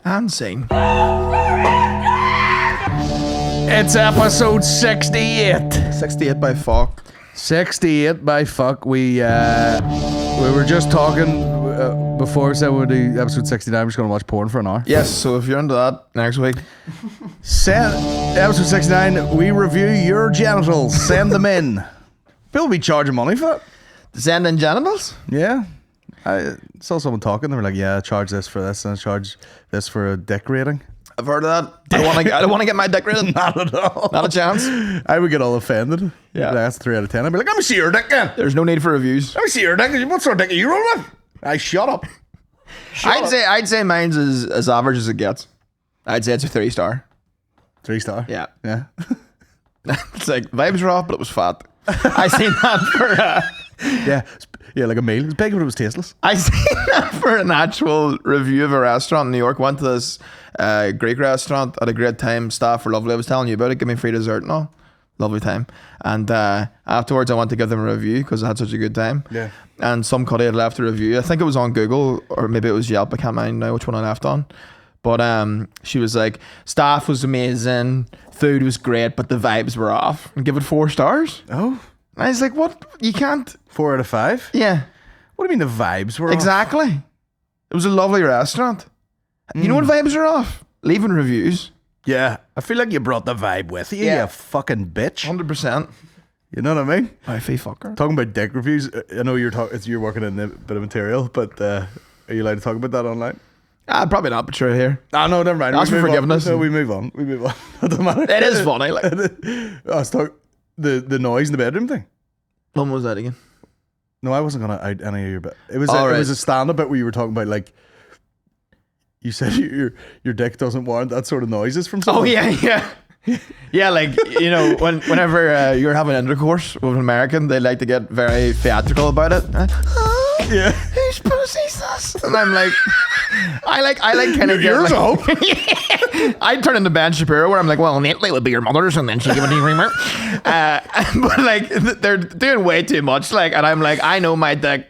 And scene. It's episode 68. 68 by fuck. 68 by fuck. We were just talking before, so we'll do episode 69. We're just going to watch porn for an hour. Yes, so if you're into that, next week. Episode 69, we review your genitals. Send them in. People be charging money for it. Send in genitals? Yeah. I saw someone talking. They were like, yeah, charge this for this and charge this for a dick rating. I've heard of that. I don't want to get my dick rated. Not at all. Not a chance. I would get all offended. Yeah. Like, that's 3 out of 10. I'd be like, let me see your dick then. There's no need for reviews. Let me see your dick. What sort of dick are you rolling with? Shut up. I'd say mine's as average as it gets. I'd say it's a 3-star. 3-star? Yeah. Yeah. It's like, vibes were off, but it was fat. I seen that for... Yeah, like a meal. It was big, but it was tasteless. I seen that for an actual review of a restaurant in New York. Went to this Greek restaurant, had a great time. Staff were lovely. I was telling you about it. Give me free dessert and all. Lovely time. And afterwards, I went to give them a review because I had such a good time. Yeah. And some cuddie had left a review. I think it was on Google or maybe it was Yelp. I can't mind now which one I left on. But she was like, staff was amazing, food was great, but the vibes were off. And give it 4 stars. Oh. And I was like, what? You can't? 4 out of 5? Yeah. What do you mean the vibes were Exactly. off? It was a lovely restaurant. You know what vibes are off? Leaving reviews. Yeah. I feel like you brought the vibe with you, Yeah. you fucking bitch. 100%. You know what I mean? Wifey fucker. Talking about dick reviews, I know you're working in a bit of material, but are you allowed to talk about that online? Probably not, but sure here. Ah, no, never mind. Ask for forgiveness. No, we move on. It doesn't matter. It is funny. Like, I was talking the noise in the bedroom thing. when was that again? No, I wasn't gonna out any of your bit. It was All it right. was a stand up bit where you were talking about like you said your dick doesn't warrant that sort of noises from someone. Oh yeah. Yeah, like, you know, whenever you're having intercourse with an American, they like to get very theatrical about it. Yeah. Whose pussy's this? And I'm like, I like kind of get Yours, like, I hope. I turn into Ben Shapiro where I'm like, well, Natalie would be your mother's, and then she give it to you. But like, they're doing way too much. Like, and I'm like, I know my dick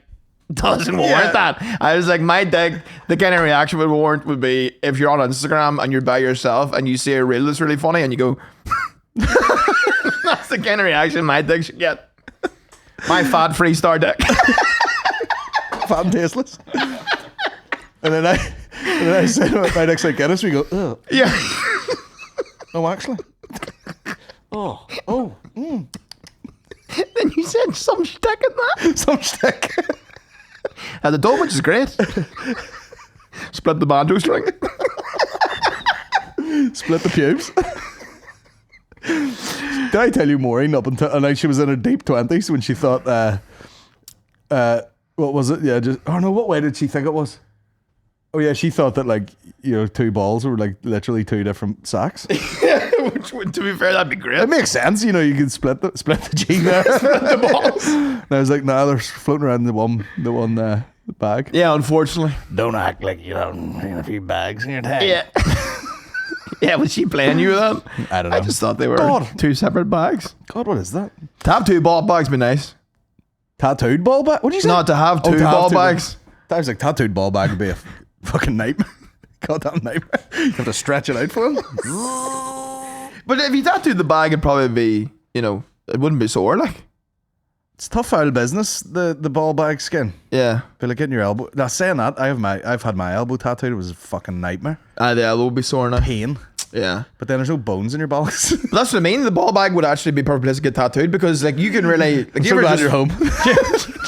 doesn't warrant that. I was like, my dick, the kind of reaction would warrant would be if you're on Instagram and you're by yourself and you see a reel that's really funny and you go, that's the kind of reaction my dick should get. My fat 3-star dick. Fat and tasteless. And then I said my dick's like Guinness. We go, ugh. Yeah. No, actually. Oh. Then you said some stick in that. Some stick. And the dome, which is great. Split the banjo string. Split the pubes. Did I tell you Maureen up until and she was in her deep 20s when she thought what was it? Yeah, just what way did she think it was? Oh yeah, she thought that like, you know, 2 balls were like literally 2 different sacks. Which would, to be fair, that'd be great. It makes sense, you know, you can split the G there. Split the balls. And I was like, nah, they're floating around the one bag. Yeah, unfortunately. Don't act like you don't have a few bags in your tag. Yeah. Yeah, was she playing you with that? I don't know. I just thought they were God. 2 separate bags. God, what is that? To have 2 ball bags be nice. Tattooed ball bag? What did you say? Not to have 2 ball bags. I was like, tattooed ball bag would be a fucking nightmare. Goddamn nightmare. You have to stretch it out for him. But if you tattooed the bag, it'd probably be, you know, it wouldn't be sore, like. It's tough foul business, the ball bag skin. Yeah. But like getting your elbow. Now saying that, I've had my elbow tattooed. It was a fucking nightmare. The elbow would be sore now. Pain. Yeah. But then there's no bones in your balls. But that's what I mean. The ball bag would actually be a perfect place to get tattooed because, like, you can really. Like, So glad you're home. do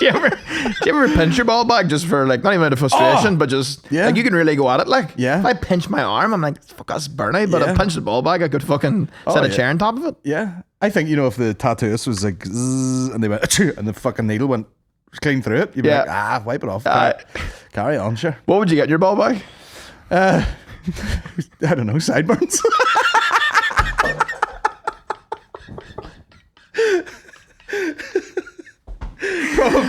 you ever pinch your ball bag just for, like, not even out of frustration, but just, yeah. like, you can really go at it, like. Yeah. If I pinch my arm, I'm like, fuck, that's burning. But Yeah. I pinch the ball bag, I could fucking set a chair on top of it. Yeah. I think, you know, if the tattooist was like, zzz, and they went, achoo, and the fucking needle went clean through it, you'd be like, wipe it off. Carry on, sure. What would you get in your ball bag? I don't know, sideburns.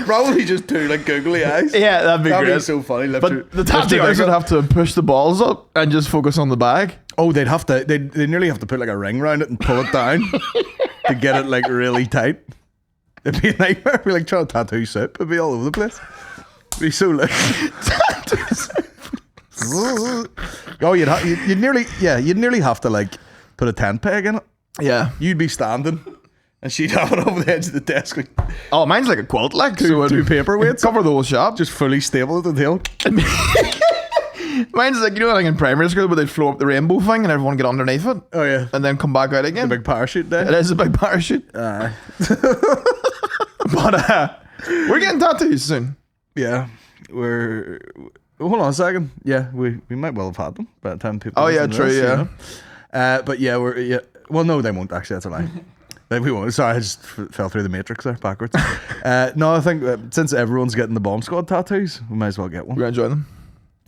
Probably just 2 like googly eyes. Yeah, that'd be That'd great. be so funny. But the tattooers would have to push the balls up and just focus on the bag. Oh, they'd have to. They nearly have to put like a ring around it and pull it down to get it like really tight. It'd be a nightmare. It'd be like trying to tattoo soup. It'd be all over the place. It'd be so like. Oh, you'd nearly have to like put a tent peg in it. Yeah. You'd be standing, and she'd have it over the edge of the desk. Like, Oh, mine's like a quilt, like two paperweights. cover the whole shop. Just fully stable at the tail. Mine's like, you know, like in primary school where they'd flow up the rainbow thing and everyone get underneath it. Oh yeah. And then come back out again. The big parachute day. It is a big parachute. But we're getting tattoos soon. Yeah. Hold on a second. Yeah, we might well have had them by the time people. Oh yeah, listen to true. this, Yeah. you know? But yeah, well, no, they won't actually. That's a lie. We won't. Sorry, I just fell through the matrix there backwards. No, I think since everyone's getting the Bomb Squad tattoos, we might as well get one. We're gonna join them.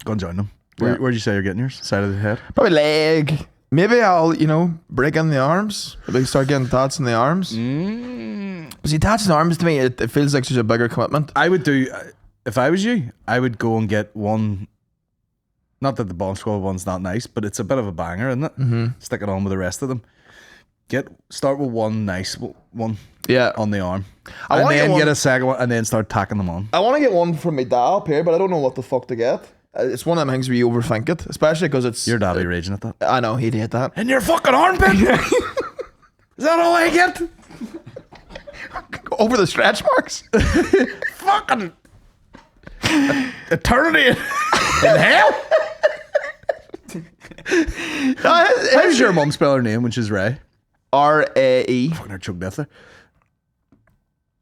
Go and join them. Yeah. Where'd you say you're getting yours? Side of the head? Probably leg. Maybe I'll, break in the arms. Maybe start getting tats in the arms. But see, tats in the arms to me, it feels like such a bigger commitment. I would do, if I was you, I would go and get one. Not that the Bomb Squad one's not nice, but it's a bit of a banger, isn't it? Mm-hmm. Stick it on with the rest of them. Start with one nice one. Yeah. On the arm. And then get a second one and then start tacking them on. I want to get one from my dad up here, but I don't know what the fuck to get. It's one of them things where you overthink it, especially because it's... Your dad'd be raging at that. I know, he'd hate that. In your fucking armpit? Is that all I get? Over the stretch marks? Fucking... Eternity in hell? How's your mum spell her name when she's Ray? R-A-E. Fucking her choke death there.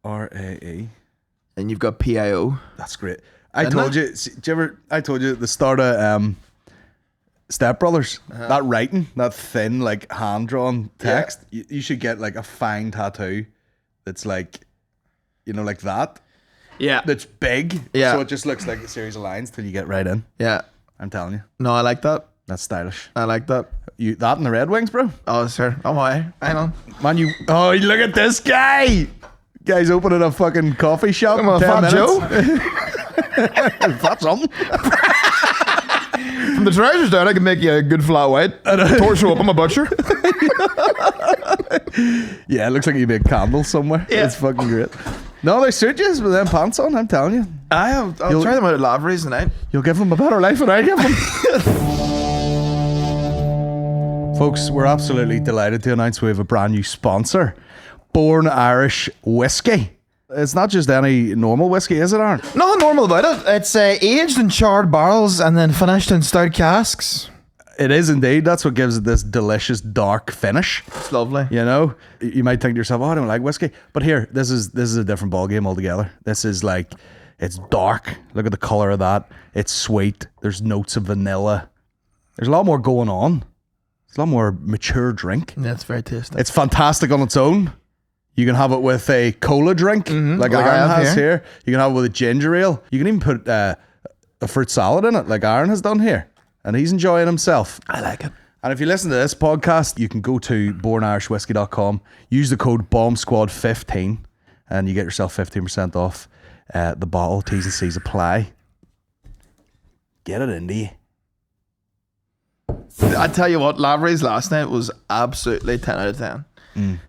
R-A-E. And you've got P-I-O. That's great. I told you at the start of Step Brothers, that writing, that thin, like hand-drawn text, you should get like a fine tattoo that's like, like that. Yeah. That's big. Yeah. So it just looks like a series of lines till you get right in. Yeah. I'm telling you. No, I like that. That's stylish. I like that. That and the Red Wings, bro. Oh, sir. Oh, my. Hang on. Man, look at this guy. Guy's opening a fucking coffee shop. Come on, Fat Joe. That's something. From the trousers down, I can make you a good flat white. Torso up, I'm a butcher. Yeah, it looks like you make candles somewhere. Yeah. It's fucking great. No, they suit you with them pants on, I'm telling you. I'll try them out at Lavery's tonight. You'll give them a better life than I give them. Folks, we're absolutely delighted to announce we have a brand new sponsor. Born Irish Whiskey. It's not just any normal whiskey, is it, Aaron? Nothing normal about it. It's aged in charred barrels and then finished in stout casks. It is indeed. That's what gives it this delicious dark finish. It's lovely. You might think to yourself, I don't like whiskey. But here, this is a different ballgame altogether. This is like, it's dark. Look at the colour of that. It's sweet. There's notes of vanilla. There's a lot more going on. It's a lot more mature drink. Yeah, it's very tasty. It's fantastic on its own. You can have it with a cola drink, like Aaron has here. You can have it with a ginger ale. You can even put a fruit salad in it, like Aaron has done here. And he's enjoying himself. I like it. And if you listen to this podcast, you can go to bornirishwhiskey.com, use the code BOMBSQUAD15, and you get yourself 15% off the bottle. T's and C's apply. Get it into you. I tell you what, Lavery's last night was absolutely 10 out of 10.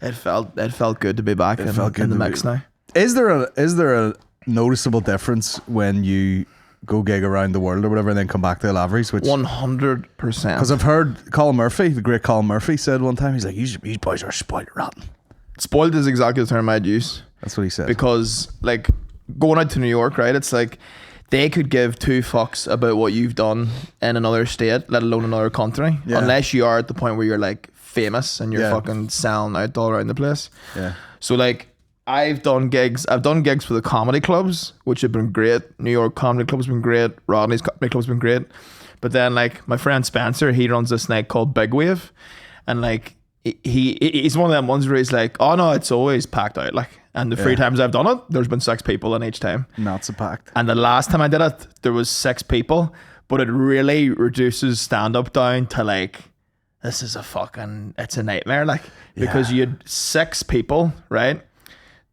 It felt good to be back in the mix now. Is there a noticeable difference when you go gig around the world or whatever and then come back to Lavery's? 100%. Because I've heard Colin Murphy, the great Colin Murphy, said one time, he's like, these boys are spoiled rotten. Spoiled is exactly the term I'd use. That's what he said. Because like going out to New York, right? It's like they could give two fucks about what you've done in another state, let alone another country, unless you are at the point where you're like famous and you're fucking selling out all around the place. Yeah. So like I've done gigs for the comedy clubs, which have been great. New York comedy club's been great. Rodney's comedy club's been great. But then like my friend Spencer, he runs this night called Big Wave, and like he's one of them ones where he's like, oh no, it's always packed out. Like, and the 3 times I've done it, there's been 6 people in each time. Not so packed. And the last time I did it, there was 6 people, but it really reduces stand up down to like, this is it's a nightmare. Like, because you had 6 people, right?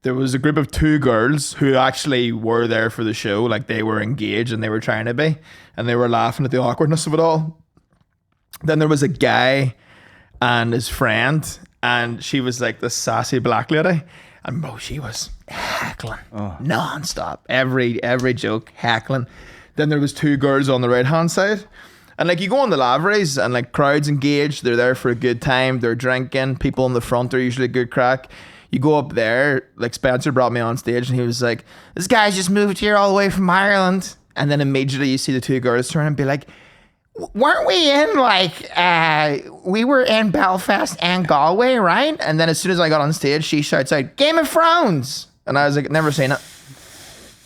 There was a group of 2 girls who actually were there for the show. Like they were engaged and they were trying to be, and they were laughing at the awkwardness of it all. Then there was a guy and his friend, and she was like this sassy black lady, and bro, she was heckling non-stop. Every joke, heckling. Then there was 2 girls on the right hand side, And like you go on the laveries and like crowds engaged, they're there for a good time, they're drinking, people in the front are usually good crack. You go up there, like Spencer brought me on stage and he was like, this guy's just moved here all the way from Ireland. And then immediately you see the two girls turn and be like, weren't we in like, we were in Belfast and Galway, right? And then as soon as I got on stage, she shouts out, Game of Thrones. And I was like, never seen it.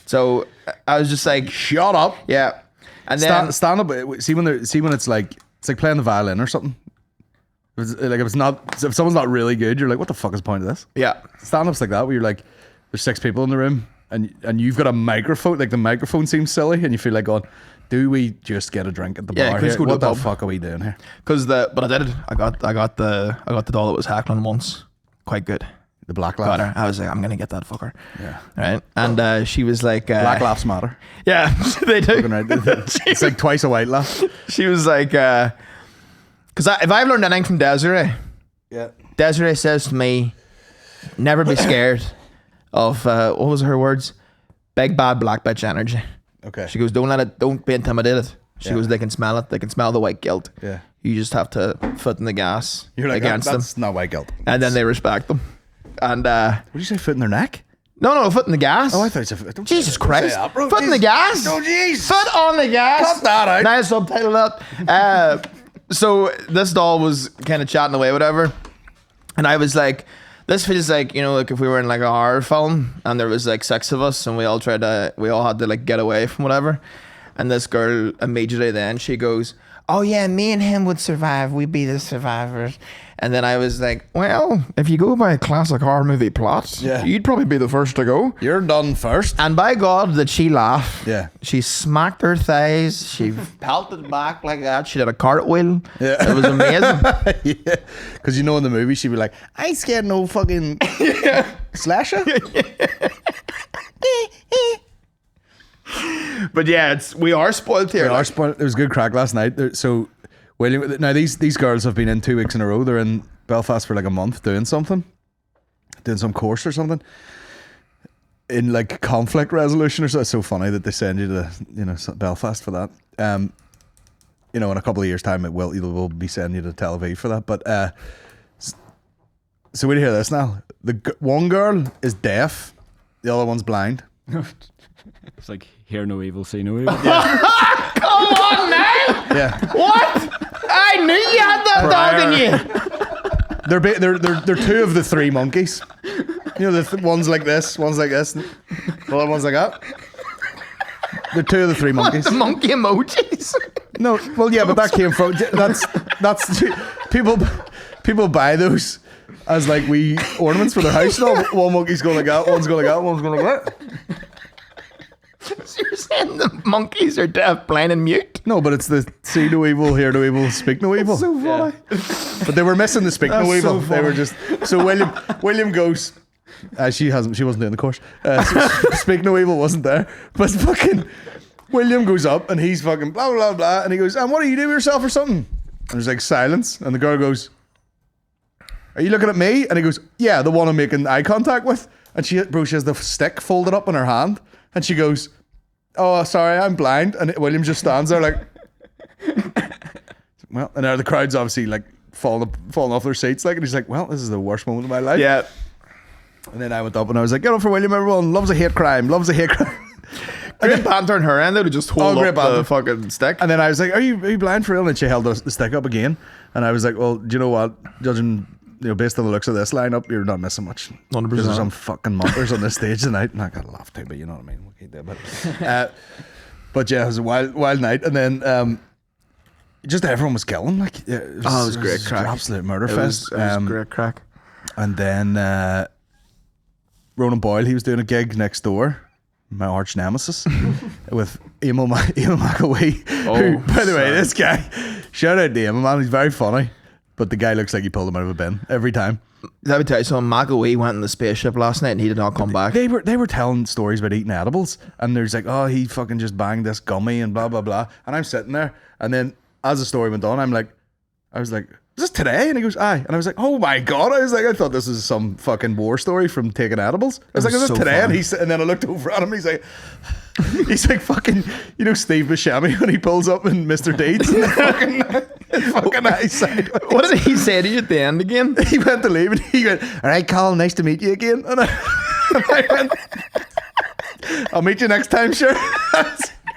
So I was just like, shut up. Yeah. And then stand up. See when it's like playing the violin or something. If someone's not really good, you're like, what the fuck is the point of this? Yeah. Stand ups like that where you're like, there's 6 people in the room and you've got a microphone. Like the microphone seems silly, and you feel like going, do we just get a drink at the bar here? What the fuck are we doing here? But I did it. I got the doll that was heckling once. Quite good. The black laugh. I was like, I'm gonna get that fucker. Yeah. Right. And she was like, black laughs matter. Yeah, they do. Right. It's like twice a white laugh. She was like, because if I've learned anything from Desiree, Desiree says to me, never be scared of what was her words? Big bad black bitch energy. Okay. She goes, don't be intimidated. She goes, they can smell it. They can smell the white guilt. Yeah. You just have to foot in the gas. You're like, against them. That's not white guilt. And then they respect them. And what did you say? Foot in their neck? No, foot in the gas. Oh, I thought you said Jesus Christ. That, bro. Foot in the gas. Oh, jeez. Foot on the gas. Cut that out. Nice subtitle that. So this doll was kind of chatting away, whatever. And I was like, this feels like, like if we were in like a horror film and there was like 6 of us and we all had to like get away from whatever. And this girl immediately then she goes, oh yeah, me and him would survive. We'd be the survivors. And then I was like, well, if you go by a classic horror movie plot, you'd probably be the first to go. You're done first. And by God, did she laugh. Yeah. She smacked her thighs. She pelted back like that. She did a cartwheel. Yeah. It was amazing. Yeah. Because in the movie, she'd be like, I ain't scared no fucking slasher. But yeah, we are spoiled here. We are spoiled. There was good crack last night. So, William, now these girls have been in 2 weeks in a row. They're in Belfast for like a month doing some course or something in like conflict resolution or so. It's so funny that they send you to Belfast for that. In a couple of years' time, we'll be sending you to Tel Aviv for that. But so we hear this now. The one girl is deaf, the other one's blind. It's like hear no evil, see no evil. Yeah. Come on, man! Yeah. What? I knew you had that dog in you. They're 2 of the 3 monkeys. One's like this, one's like this, the other one's like that. They're 2 of the 3 monkeys. What, the monkey emojis? No, well, yeah, but that came from that's people buy those as like wee ornaments for their house. No, one monkey's going like that, one's going like that, one's going like that. So you're saying the monkeys are deaf, blind, and mute? No, but it's the see no evil, hear no evil, speak no evil. That's so funny. Yeah. But they were missing the speak no evil. They were just so William goes. She wasn't doing the course. So speak no evil wasn't there. But fucking William goes up and he's fucking blah blah blah, and he goes, "And what do you do with yourself or something?" And there's like silence, and the girl goes, "Are you looking at me?" And he goes, "Yeah, the one I'm making eye contact with." And she has the stick folded up in her hand. And she goes, "Oh, sorry, I'm blind." And William just stands there like, well, and now the crowd's obviously like falling off their seats. Like, and he's like, "Well, this is the worst moment of my life." Yeah. And then I went up and I was like, "Get up for William, everyone. Loves a hate crime. Loves a hate crime." Great banter on her end though to just hold up the fucking stick. And then I was like, are you blind for real? And she held the stick up again. And I was like, well, do you know what? Judging, based on the looks of this lineup, you're not missing much. 100%. Because there's some fucking mockers on this stage tonight. And I got to laugh too, but you know what I mean. Okay, but yeah, it was a wild night. And then just everyone was killing. Like, it was great crack. Absolute murder fest. It was great crack. And then Ronan Boyle, he was doing a gig next door. My arch nemesis with Emil McAwee. Who, by the way, this guy, shout out to Emil, man, he's very funny, but the guy looks like he pulled him out of a bin every time. Let me tell you something. McAwee went in the spaceship last night and he did not come back. They were telling stories about eating edibles, and there's like, oh, he fucking just banged this gummy and blah blah blah, and I'm sitting there, and then as the story went on, I was like, is this today? And he goes, aye. And I was like, oh my God. I was like, I thought this was some fucking war story from taking edibles. I was like, is this so today? Funny. And then I looked over at him and he's like, He's like fucking, you know, Steve Buscemi when he pulls up in Mr. Deeds. Fucking eyesight. What did he say to you at the end again? He went to leave and he went, all right, Colin, nice to meet you again. And I went, I'll meet you next time, sure.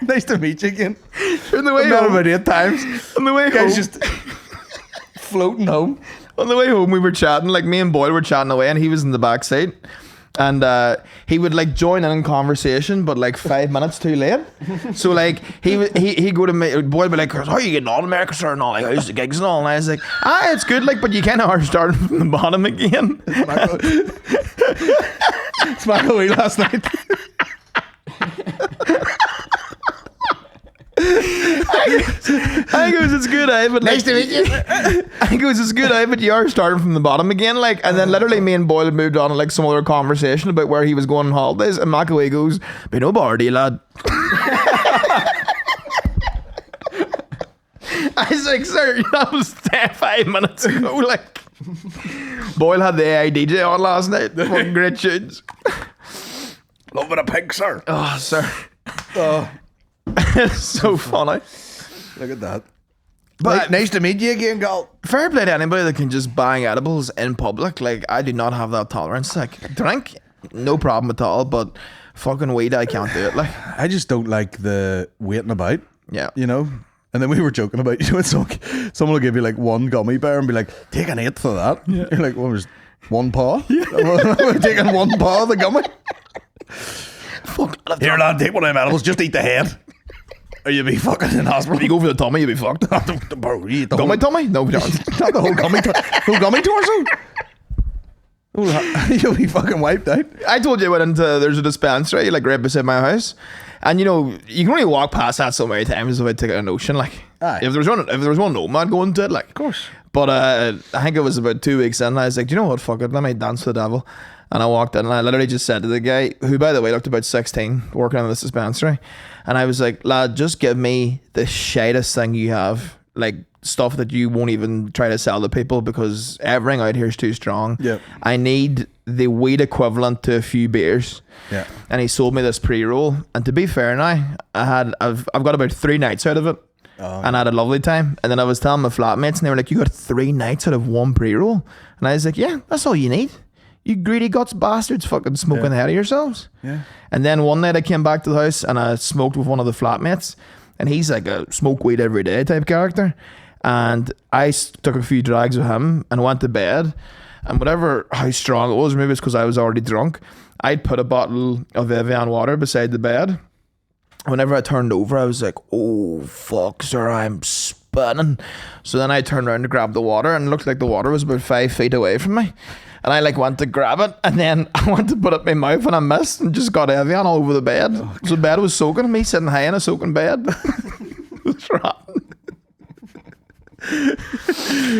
Nice to meet you again. On the way Not home, about 8 times. on the way home, Guy's just floating home. on the way home, we were chatting. Like me and Boyle were chatting away, and he was in the back seat. And he would like join in conversation, but like 5 minutes too late. So like he go to me, Boyle be like, "How are you getting on, America, sir?" And all, like, "How's the gigs and all?" And I was like, "It's good, like, but you kind of are starting from the bottom again." Smack away last night. I goes, "It's good, but nice to meet you." I goes, "It's good, but you are starting from the bottom again." Like, and then literally me and Boyle moved on to like some other conversation about where he was going on holidays, and McAway goes, "Be no bother, you lad." I was like, "Sir, that was 5 minutes ago." Like, Boyle had the AI DJ on last night. Fucking great tunes. Love it a pig, sir. Oh, sir. Oh, It's so funny. look at that. But Nice to meet you again, Gal. fair play to anybody that can just bang edibles in public. Like, I do not have that tolerance. Like, drink, no problem at all, but fucking weed, I can't do it. Like, I just don't like the waiting about, yeah. you know? And then we were joking about, you know, it's like someone will give you like one gummy bear and be like, take an 8th of that. Yeah. You're like, well, there's one paw. Yeah. We're taking one paw of the gummy. Fuck. Here, lad, take one of them animals, just eat the head. Or you'll be fucking in hospital. If you go for the tummy, you'll be fucked. Bro, you eat the Gummy tummy? No, we don't. Not the whole gummy, whole gummy torso. You'll be fucking wiped out. I told you I went into, there's a dispensary like right beside my house, and you know you can only walk past that so many times without taking a notion. Like, Aye. if there was one home, I'd go into it. Like, of course. But I think it was about 2 weeks in, and I was like, do you know what? Fuck it, let me dance with the devil. And I walked in, and I literally just said to the guy, who by the way looked about 16, working in this dispensary, and I was like, lad, just give me the shitest thing you have, like stuff that you won't even try to sell to people because everything out here is too strong. Yep. I need the weed equivalent to a few beers. Yeah. And he sold me this pre-roll, and to be fair now, I've got about 3 nights out of it. Oh, And I had a lovely time. And then I was telling my flatmates, and they were like, you got 3 nights out of one pre-roll? And I was like, yeah, that's all you need. You greedy guts bastards fucking smoking the head of yourselves. Yeah. And then one night I came back to the house and I smoked with one of the flatmates, and he's like a smoke weed every day type character. And I took a few drags with him and went to bed. And whatever how strong it was, maybe it's because I was already drunk, I'd put a bottle of Evian water beside the bed. Whenever I turned over, I was like, oh fuck, sir, I'm spinning. So then I turned around to grab the water, and it looked like the water was about 5 feet away from me. And I like went to grab it, and then I went to put it in my mouth, and I missed and just got Evian all over the bed. So the bed was soaking, me sitting high in a soaking bed. It was rotten.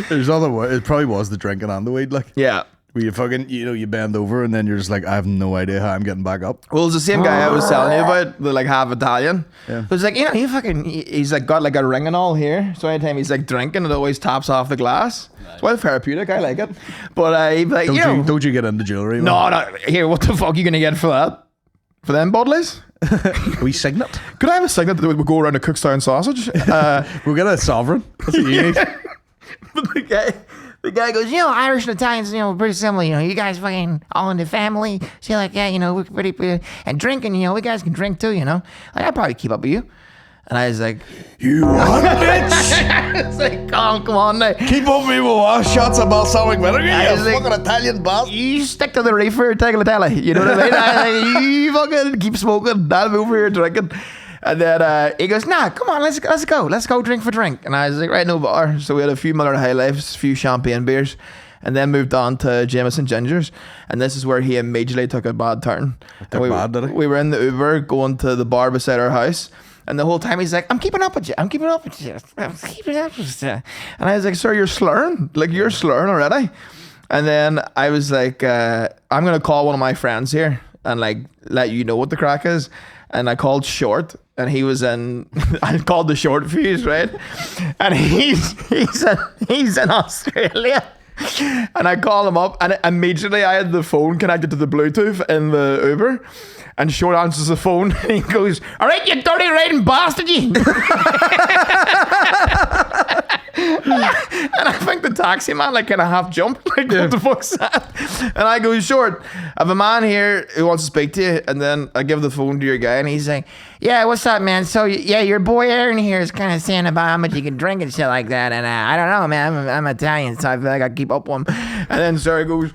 There's other way. It probably was the drinking and the weed, like. Yeah. Where you fucking, you know, you bend over and then you're just like, I have no idea how I'm getting back up. Well, it's the same guy I was telling you about, the like half Italian. Yeah. It was like, you know, he's like got like a ring and all here. So anytime he's like drinking, it always taps off the glass. It's well therapeutic. I like it. But he'd be like, Don't you get into jewelry? no, here, what the fuck are you gonna get for that? For them bodleys? We signet. Could I have a signet that would go around a Cookstown sausage? We'll get a sovereign. That's what you need. But the guy goes, you know, Irish and Italians, you know, pretty similar. You know, you guys fucking all in the family. So you're like, yeah, you know, we're pretty, and drinking, you know, we guys can drink too, you know. Like, I'd probably keep up with you. And I was like, You want bitch? it's like, oh, come on now. Keep up me with shots of balsamic vinegar, I you was like, fucking Italian bastard. You stick to the reefer, take a telly. You know what I mean? You fucking keep smoking. I'll be over here drinking. And then he goes, nah, come on, let's go drink for drink. And I was like, right, no bar. So we had a few Miller High Lifes, a few champagne beers, and then moved on to Jameson Gingers. And this is where he immediately took a bad turn. Took bad, did he? We were in the Uber going to the bar beside our house. And the whole time he's like, I'm keeping up with you. I'm keeping up with you. I'm keeping up with you. And I was like, sir, you're slurring. Like, you're slurring already. And then I was like, I'm going to call one of my friends here and like let you know what the crack is. And I called Short, and he was in, I called the Short Fuse, right? And he's in Australia. And I call him up, and immediately I had the phone connected to the Bluetooth in the Uber. And Short answers the phone, and he goes, "All right, you dirty riding bastard, you." And I think the taxi man like kind of half jumped, like, what the fuck's that? And I go, "Short, I have a man here who wants to speak to you." And then I give the phone to your guy, and he's like, "Yeah, what's up, man? So yeah, your boy Aaron here is kind of saying about how much you can drink and shit like that, and I don't know, man. I'm Italian, so I feel like I keep up with him." And then Sarah goes,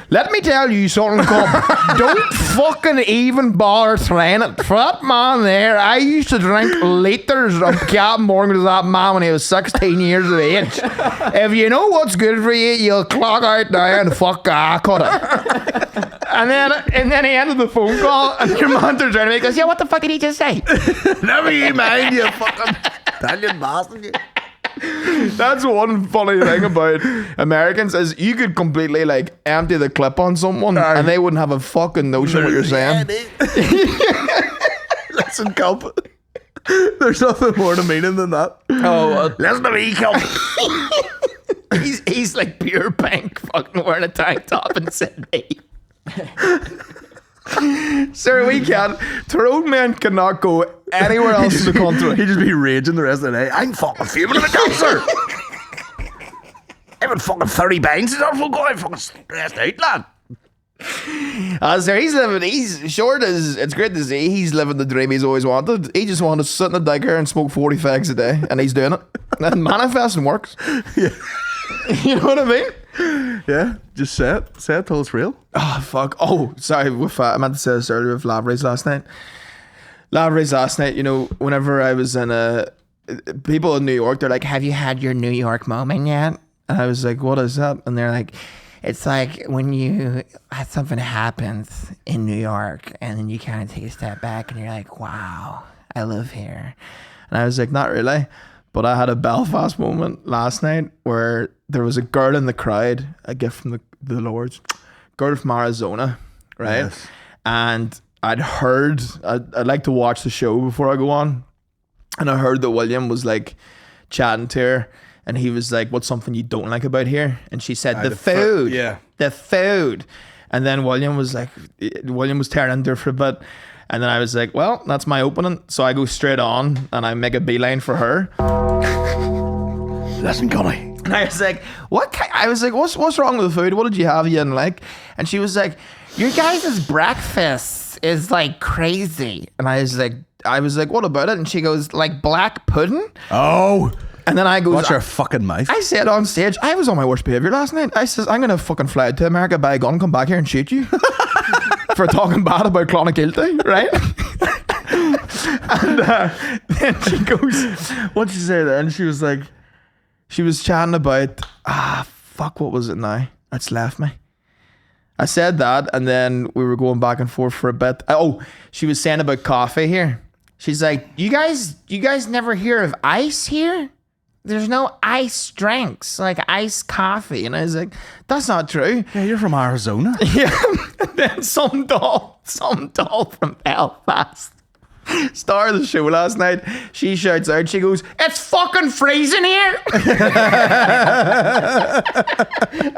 "Let me tell you something, cub. Don't fucking even bother trying it. For that man there, I used to drink liters of Captain Morgan to that man when he was 16 years of age. If you know what's good for you, you'll clock out now and fuck cut it." And then he ended the phone call, and your man turns around and he goes, "Yeah, what the fuck did he just say?" Never you mind, you fucking Italian bastard. That's one funny thing about Americans is you could completely like empty the clip on someone and they wouldn't have a fucking notion what you're saying. Listen, cub. There's nothing more to meaning than that. Listen to me, cub. He's like pure pink, fucking wearing a tank top in Sydney. Sir, we can't. Tyrone men cannot go anywhere else in the country. He'd just be raging the rest of the day. I'm fucking fuming in the cancer. I've been fucking 30 bands since I'm fucking stressed out, lad. Sir, he's short as it's great to see. He's living the dream he's always wanted. He just wanted to sit in a digger and smoke 40 fags a day, and he's doing it. And manifesting works. Yeah. You know what I mean? Yeah, just say it till it's real. Oh, fuck. Oh, sorry. I meant to say this earlier with Lavery's last night. You know, whenever I was in people in New York, they're like, "Have you had your New York moment yet?" And I was like, "What is that?" And they're like, "It's like when you had something happens in New York and then you kind of take a step back and you're like, wow, I live here." And I was like, "Not really." But I had a Belfast moment last night where there was a girl in the crowd, a gift from the Lords, girl from Arizona, right? Yes. And I'd heard, I'd like to watch the show before I go on. And I heard that William was like chatting to her. And he was like, "What's something you don't like about here?" And she said, the food. The food. And then William was tearing into her for a bit. And then I was like, well, that's my opening. So I go straight on and I make a beeline for her. Listen, Connie. And I was like, what's wrong with the food? What did you have you didn't like? And she was like, "Your guys' breakfast is like crazy." And I was like, "What about it?" And she goes, "Like black pudding." Oh. And then I go, "Watch your fucking mouth." I said on stage, I was on my worst behavior last night. I says, "I'm going to fucking fly to America, buy a gun, come back here and shoot you." For talking bad about Clonakilty, right? And then she goes, what'd she say then? She was like, she was chatting about, fuck, what was it now? It's left me. I said that, and then we were going back and forth for a bit. Oh, she was saying about coffee here. She's like, you guys never hear of ice here? There's no ice drinks, like iced coffee. And I was like, that's not true. Yeah, you're from Arizona. Yeah. And then some doll from Belfast, star of the show last night, she shouts out, she goes, "It's fucking freezing here." And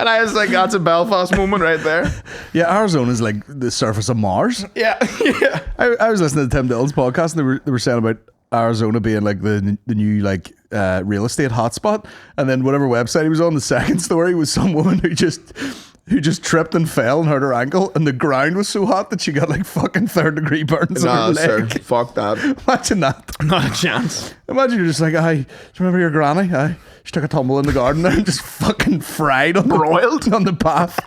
I was like, that's a Belfast moment right there. Yeah, Arizona's like the surface of Mars. Yeah. Yeah. I was listening to Tim Dillon's podcast, and they were saying about Arizona being like the new like real estate hotspot. And then whatever website he was on, the second story was some woman who just tripped and fell and hurt her ankle, and the ground was so hot that she got like fucking 3rd-degree burns on her leg. Sir, fuck that. Imagine that. Not a chance. Imagine you're just like, do you remember your granny? She took a tumble in the garden and just fucking fried on broiled on the path.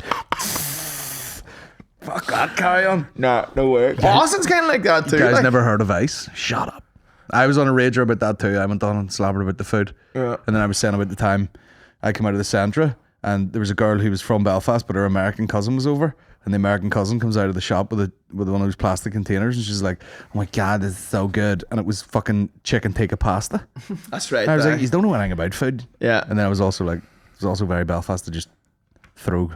Fuck that, carry on. No way. Boston's kind of like that too. You guys like, never heard of ice? Shut up. I was on a rager about that too. I went on and slabbered about the food. Yeah. And then I was saying about the time I came out of the Centra, and there was a girl who was from Belfast, but her American cousin was over, and the American cousin comes out of the shop with one of those plastic containers, and she's like, "Oh my god, this is so good!" And it was fucking chicken tikka pasta. That's right. And I was like, "You don't know anything about food." Yeah. And then I was also like, it was also very Belfast to just throw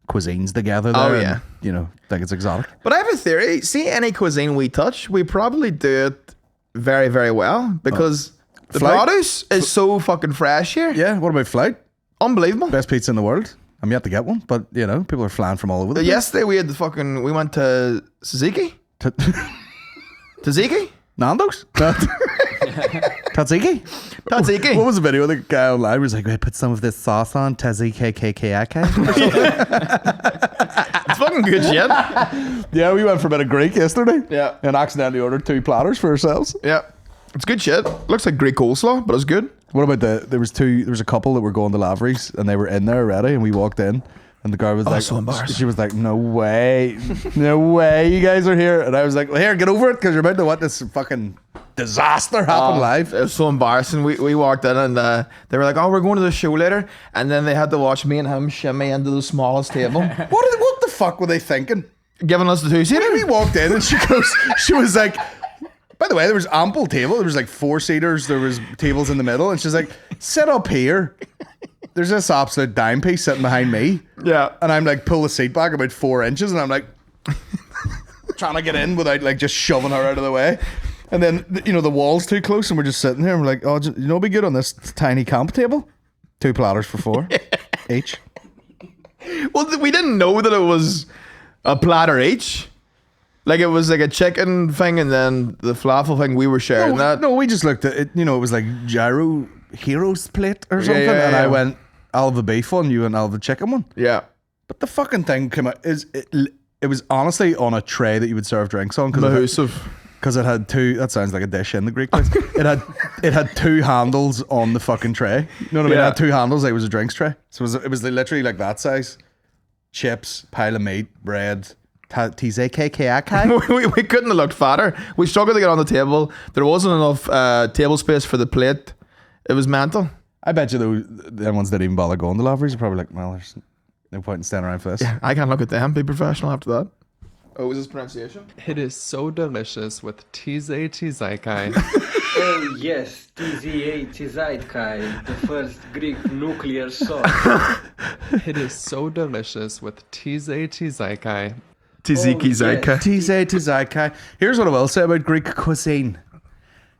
cuisines together there. Oh yeah. And, you know, think it's exotic. But I have a theory. See, any cuisine we touch, we probably do it very, very well, because the produce is so fucking fresh here. Yeah. What about Flight? Unbelievable. Best pizza in the world. I'm yet to get one, but you know, people are flying from all over the place. Yesterday we went to Suzuki. Tzatziki? Nando's? Tzatziki? Tzatziki. What was the video? The guy online was like, "I put some of this sauce on tzatziki." It's fucking good shit. Yeah, we went for a bit of Greek yesterday. Yeah. And accidentally ordered 2 platters for ourselves. Yeah. It's good shit. Looks like Greek coleslaw, but it's good. What about there was a couple that were going to Lavery's and they were in there already and we walked in and the girl was like, so embarrassed. She was like, no way you guys are here. And I was like, well, here, get over it because you're about to let this fucking disaster happen live. It was so embarrassing. We walked in and they were like, oh, we're going to the show later. And then they had to watch me and him shimmy into the smallest table. What the fuck were they thinking? Giving us the 2-seater. We walked in and she was like, by the way, there was ample table. There was like 4-seaters. There was tables in the middle. And she's like, sit up here. There's this absolute dime piece sitting behind me. Yeah. And I'm like, pull the seat back about 4 inches. And I'm like, trying to get in without like just shoving her out of the way. And then, you know, the wall's too close and we're just sitting here. And we're like, oh, you know, be good on this tiny camp table. 2 platters for 4 each. Well, we didn't know that it was a platter each. Like it was like a chicken thing and then the falafel thing, we were sharing that. No, we just looked at it. You know, it was like gyro heroes plate or something. Yeah, and yeah. I went, I'll have the beef one, you and I'll have the chicken one. Yeah. But the fucking thing came out, it was honestly on a tray that you would serve drinks on. Because it had 2, that sounds like a dish in the Greek place. it had 2 handles on the fucking tray. You know what I mean? Yeah. It had 2 handles, like it was a drinks tray. So it was literally like that size. Chips, pile of meat, bread, we couldn't have looked fatter. We struggled to get on the table. There wasn't enough table space for the plate. It was mental. I bet you the ones that didn't even bother going to Lavery's are probably like, well, there's no point in standing around for this. Yeah, I can't look at them. Be professional after that. Oh, was this pronunciation? It is so delicious with Tzaikai. Oh yes, Tzaikai, the first Greek nuclear sauce. It is so delicious with Tzaikai. Tzatziki Zaika. Tzatziki. Here's what I will say about Greek cuisine.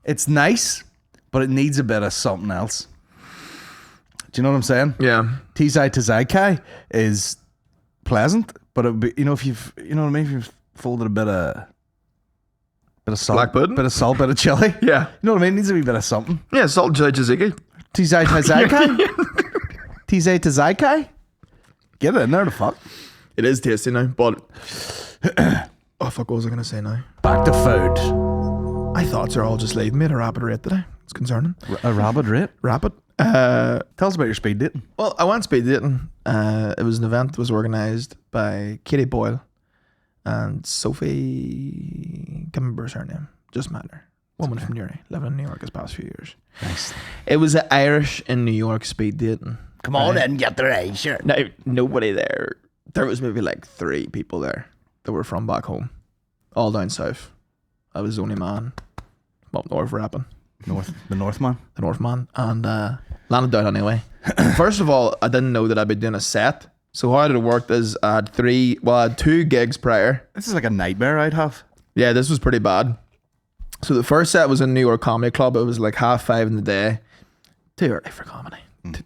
It's nice, but it needs a bit of something else. Do you know what I'm saying? Yeah. Tzatziki is pleasant, but it would be, you know, if you've, you know what I mean, if you've folded a bit of salt, Black pudding? bit of salt, bit of chili. Yeah. You know what I mean? It needs a wee bit of something. Yeah, salt and chili tzatziki. Tzatziki. Get it in there, the fuck. It is tasty now, but oh fuck, what was I gonna say now? Back to food. My thoughts are all just leaving me at a rapid rate today. It's concerning. A rapid rate. Rapid. Tell us about your speed dating. Well, I went speed dating. It was an event that was organised by Katie Boyle and Sophie. Can't remember her name. Just met her. Woman from Newry, living in New York this past few years. Nice. It was an Irish in New York speed dating. Come on in, get the right shirt. Now, nobody there. There was maybe like 3 people there that were from back home, all down south. I was the only man up north rapping. The Northman. The Northman, and landed down anyway. First of all, I didn't know that I'd be doing a set. So how it worked is I had 2 gigs prior. This is like a nightmare I'd have. Yeah, this was pretty bad. So the first set was in New York Comedy Club. It was like 5:30 in the day. Too early for comedy.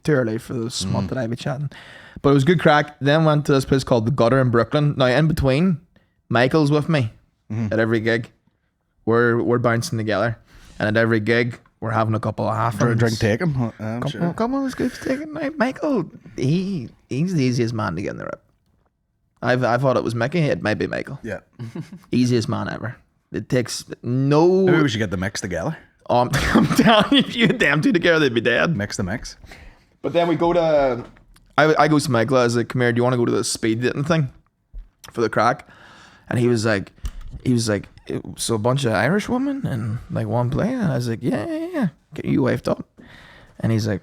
Too early for the smut that I'd be chatting. But it was good crack. Then went to this place called The Gutter in Brooklyn. Now in between, Michael's with me at every gig. We're bouncing together. And at every gig, we're having a couple of half For a drink taken. Couple of scoops taken. Now, Michael, he's the easiest man to get in the rip. I thought it was Mickey. It might be Michael. Yeah. Easiest man ever. It takes no... Maybe we should get the mix together. I'm down. If you had them 2 together, they'd be dead. Mix the mix. But then we go to... I go to Michael. I was like, come here, do you want to go to the speed dating thing for the crack? And he was like, so a bunch of Irish women in like one play? And I was like, yeah. Get you waved up. And he's like,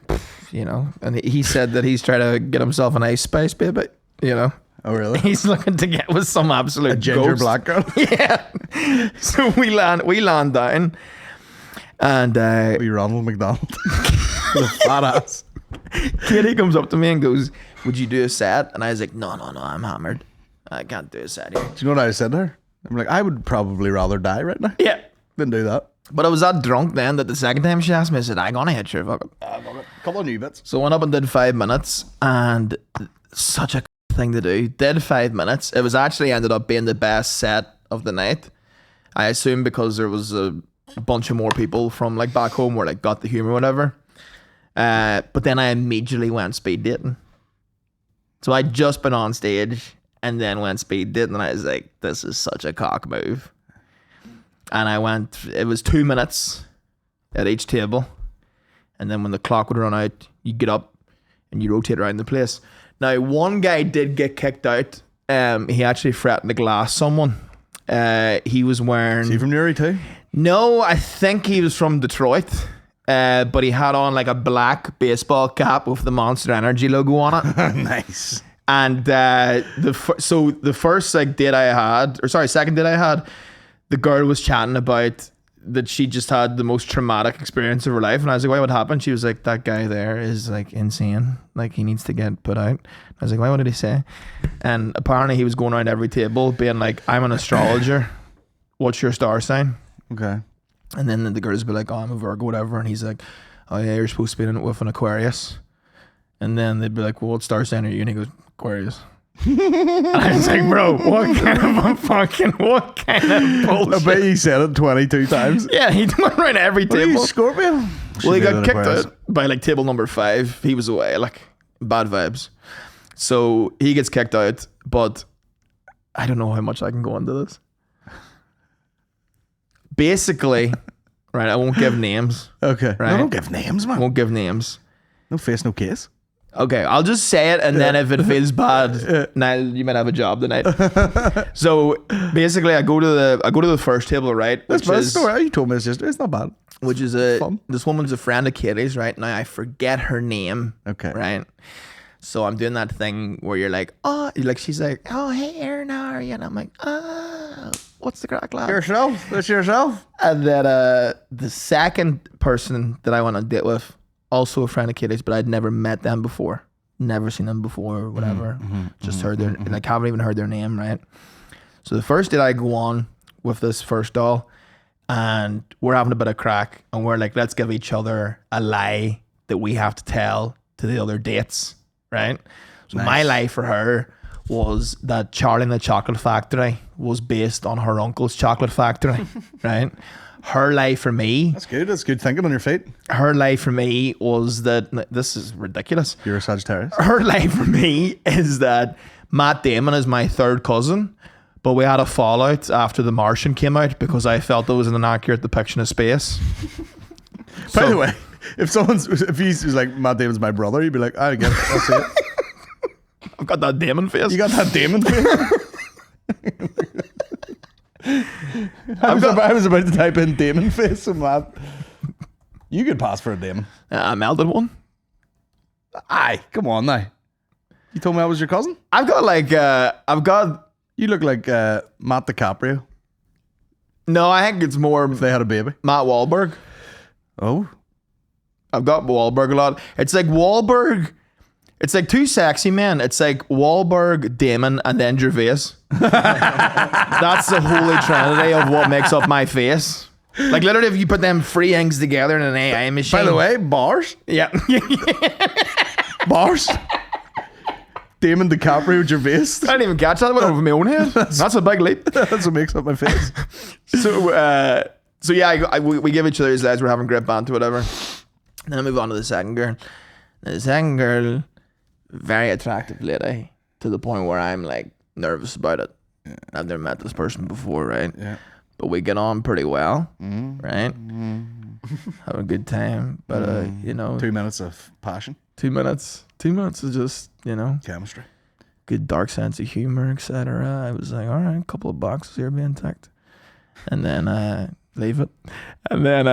you know, and he said that he's trying to get himself an Ice Spice baby, you know. Oh, really? He's looking to get with some absolute A ginger ghost. black girl? Yeah. So we land down and Be Ronald McDonald. The fat ass. Katie comes up to me and goes, would you do a set? And I was like, no, I'm hammered. I can't do a set here. Do you know what I said to her? I'm like, I would probably rather die right now Yeah. than do that. But I was that drunk then that the second time she asked me, I said, I'm gonna hit you. Fuck it. Couple of new bits. So I went up and did 5 minutes, and such a thing to do. Did 5 minutes. It was actually ended up being the best set of the night. I assume because there was a bunch of more people from like back home where like got the humor, whatever. But then I immediately went speed dating. So I'd just been on stage and then went speed dating, and I was like, this is such a cock move. And I went, it was 2 minutes at each table. And then when the clock would run out, you get up and you rotate around the place. Now, one guy did get kicked out. He actually threatened to glass someone. He was wearing... Is he from Newry too? No, I think he was from Detroit. But he had on like a black baseball cap with the Monster Energy logo on it. Nice. And the first like date I had, or sorry, second date I had, the girl was chatting about that she just had the most traumatic experience of her life, and I was like, why, what happened? She was like, that guy there is like insane, like he needs to get put out. I was like, why, what did he say? And apparently he was going around every table being like, I'm an astrologer, what's your star sign? Okay. And then the girls would be like, oh, I'm a Virgo, whatever, and he's like, oh yeah, you're supposed to be in it with an Aquarius. And then they'd be like, well, what star sign are you? And he goes, Aquarius. I was like, bro, what kind of bullshit? I bet you said it 22 times. Yeah, he went around every What are table. you, Scorpio? Well, he got kicked out by like table number 5. He was away, like bad vibes. So he gets kicked out, but I don't know how much I can go into this. Basically, right, I won't give names. Okay. Right? No, don't give names, man. Won't give names. No face, no case. Okay, I'll just say it, and then if it feels bad, Niall, you might have a job tonight. So basically, I go to the first table, right? That's bad story. You told me it's not bad. Which is this woman's a friend of Katie's, right? Now I forget her name. Okay. Right. So I'm doing that thing where you're like, oh, like she's like, oh, hey, Aaron, how are you? And I'm like, oh, what's the crack, lad? Yourself. That's yourself. And then the second person that I went on a date with, also a friend of Katie's, but I'd never met them before, never seen them before, or whatever. Just heard their, like, haven't even heard their name, right? So the first date I go on with this first doll, and we're having a bit of crack, and we're like, let's give each other a lie that we have to tell to the other dates, right? So my lie for her was that Charlie and the Chocolate Factory was based on her uncle's chocolate factory, right? Her lie for me... That's good. That's good thinking on your feet. Her lie for me was that... This is ridiculous. You're a Sagittarius. Her lie for me is that Matt Damon is my third cousin, but we had a fallout after The Martian came out because I felt it was an inaccurate depiction of space. By the way, if he's like, Matt Damon's my brother, you'd be like, I get it. That's it. I've got that Damon face. You got that Damon face? I was about to type in Damon face and that. You could pass for a Damon. I melted one. Aye, come on now. You told me I was your cousin? I've got... You look like Matt DiCaprio No, I think it's more if they had a baby. Matt Wahlberg. Oh. I've got Wahlberg a lot. It's like Wahlberg... It's like two sexy men. It's like Wahlberg, Damon, and then Gervais. That's the holy trinity of what makes up my face. Like literally, if you put them three things together in an AI machine. By the way, bars. Yeah. Bars. Damon DiCaprio, Gervais. I didn't even catch that. I went over my own head. That's a big leap. That's what makes up my face. So yeah, we give each other these lies. We're having great banter, whatever. And then I move on to the second girl. Now, the second girl, very attractive lady, to the point where I'm like nervous about it. Yeah. I've never met this person before, right? Yeah. But we get on pretty well, right? Have a good time, but you know, 2 minutes of passion. 2 minutes. 2 minutes is just, you know, chemistry. Good dark sense of humor, etc. I was like, all right, a couple of boxes here being ticked, and then leave it, and then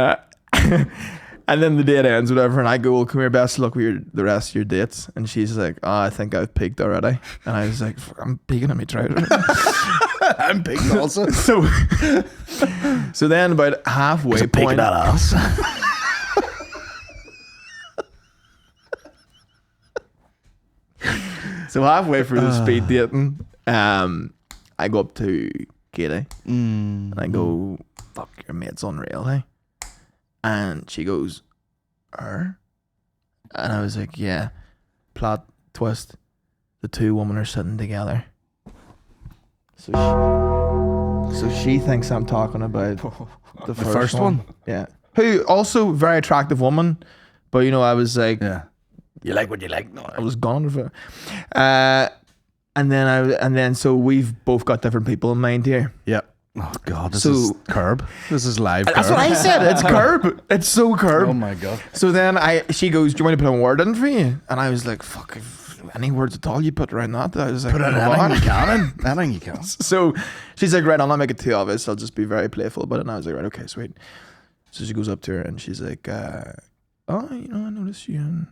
and then the date ends, whatever, and I go, well, come here, best of luck with the rest of your dates. And she's like, oh, I think I've peaked already. And I was like, I'm peaking in my trousers. I'm peaked also. So then about halfway point. That ass. So halfway through the speed dating, I go up to Katie and I go, fuck, your mate's unreal, hey? And she goes, her? And I was like, yeah. Plot twist. the two women are sitting together. So she thinks I'm talking about the first one. Yeah. Who also very attractive woman, but you know I was like, Yeah. You like what you like. No. I was gone for. And then so we've both got different people in mind here. Yeah. Oh God, this is Curb. This is live. That's Curb. what I said. It's Curb. It's so Curb. Oh my God. So then she goes, "Do you want me to put a word in for you?" And I was like, "Fuck, if any words at all you put around that." I was like, Put it anything you can. Anything you can. So she's like, "Right, I'll not make it too obvious. I'll just be very playful." But and I was like, "Right, okay, sweet." So she goes up to her and she's like, "Oh, you know, I noticed you and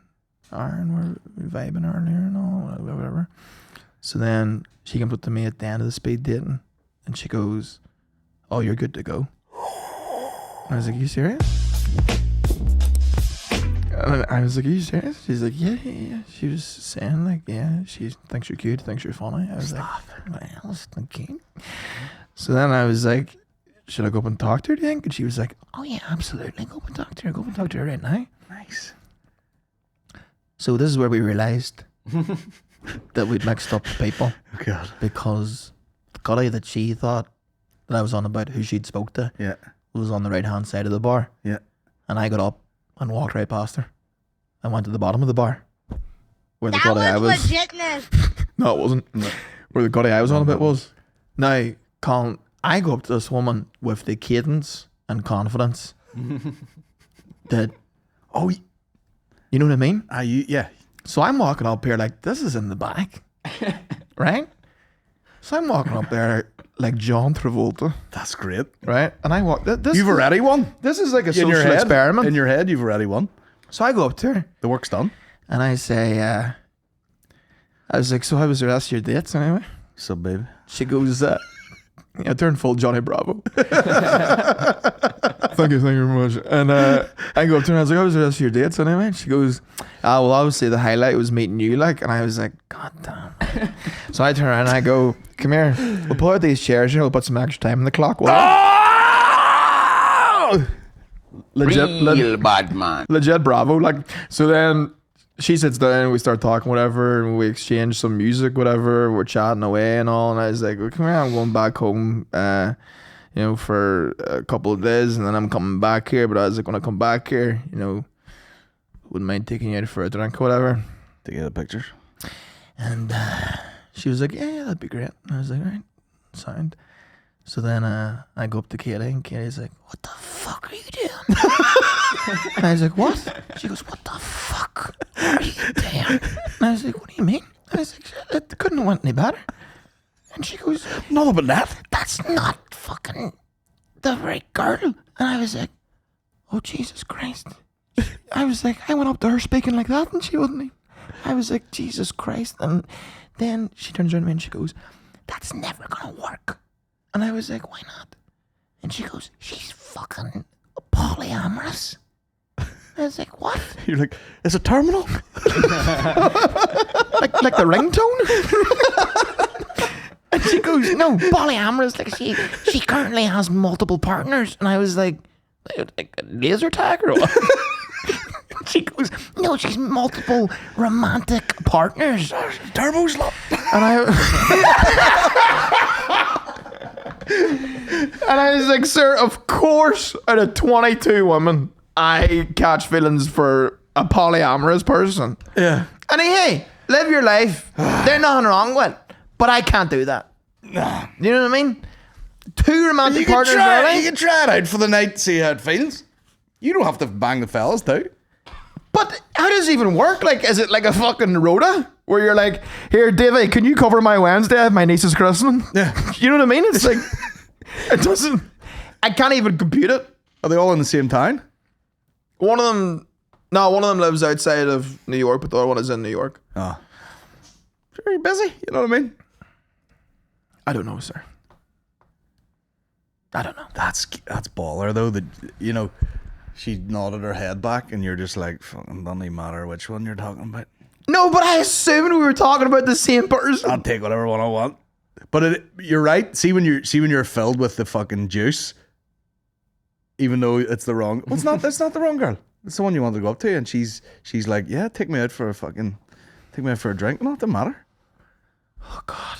Aaron were vibing earlier and all, whatever." So then she comes up to me at the end of the speed dating and she goes, "Oh, you're good to go." And I was like, "You serious?" And I was like, "Are you serious?" She's like, yeah. She was saying like, yeah, she thinks you're cute, thinks you're funny. I was like, well, it's not cute. So then I was like, should I go up and talk to her, do you think? And she was like, oh yeah, absolutely. Go up and talk to her. Go up and talk to her right now. Nice. So this is where we realised that we'd mixed up the people. Oh God. Because the guy that she thought that I was on about, who she'd spoke to, Yeah. was on the right hand side of the bar. Yeah. And I got up and walked right past her. I went to the bottom of the bar. Where the That gutty I was was. legitness. No, it wasn't. No. Where the gutty I was on about was. Now, Colin, I go up to this woman with the cadence and confidence that, Oh, you know what I mean? yeah. So I'm walking up here like, this is in the back. Right? So I'm walking up there like John Travolta. That's great. Right? And I walk. This You've already won. This is like a In social your head, experiment. In your head, you've already won. So I go up to her The work's done. and I say, I was like, so how was the rest of your dates anyway? So, baby. She goes, I turned full Johnny Bravo. Thank you very much. And I go up to her and I was like, how was the rest of your dates anyway? She goes, well, obviously the highlight was meeting you, like. And I was like, God damn. So I turn around and I go, come here, we'll pull out these chairs here, we'll put some extra time on the clock. Legit bad man. legit Bravo. Like, so then she sits down, we start talking, whatever, and we exchange some music, whatever. We're chatting away and all. And I was like, well, come here, I'm going back home, you know, for a couple of days, and then I'm coming back here. But I was like, when I come back here, you know, wouldn't mind taking you out for a drink or whatever. To get a picture. And she was like, yeah, that'd be great. And I was like, all right, sound. So then I go up to Katie, and Katie's like, what the fuck are you doing? And I was like, what? She goes, what the fuck are you doing? And I was like, what do you mean? I was like, it couldn't have went any better. And she goes, Nothing but that. that's not fucking the right girl. And I was like, oh, Jesus Christ. I was like, I went up to her speaking like that and she wouldn't. I was like, Jesus Christ. And then she turns around to me and she goes, that's never gonna work. And I was like, why not? And she goes, she's fucking polyamorous. I was like, what? You're like, it's a terminal? like the ringtone? And she goes, no, polyamorous. Like she currently has multiple partners. And I was like laser tag or what? She goes, no, she's multiple romantic partners. Turbo slot. And I was like, sir, of course, out of 22 women, I catch feelings for a polyamorous person. Yeah. And hey, live your life. There's nothing wrong with it. But I can't do that. You know what I mean? Two romantic partners You early. can try it out for the night, see how it feels. You don't have to bang the fellas, too. But how does it even work? Like, is it like a fucking rota? Where you're like, here, Davey, can you cover my Wednesday at my niece's christening? Yeah. You know what I mean? It's like, it doesn't, I can't even compute it. Are they all in the same town? One of them lives outside of New York, but the other one is in New York. Oh. Very busy, you know what I mean? I don't know, sir. I don't know. That's baller, though, that, you know, she nodded her head back and you're just like, fucking doesn't even matter which one you're talking about. No, but I assumed we were talking about the same person. I'll take whatever one I want. But you're right. See when you're filled with the fucking juice, even though it's the wrong. Well, it's not the wrong girl. It's the one you want to go up to, and she's like, yeah, take me out for a drink. Not to matter. Oh God.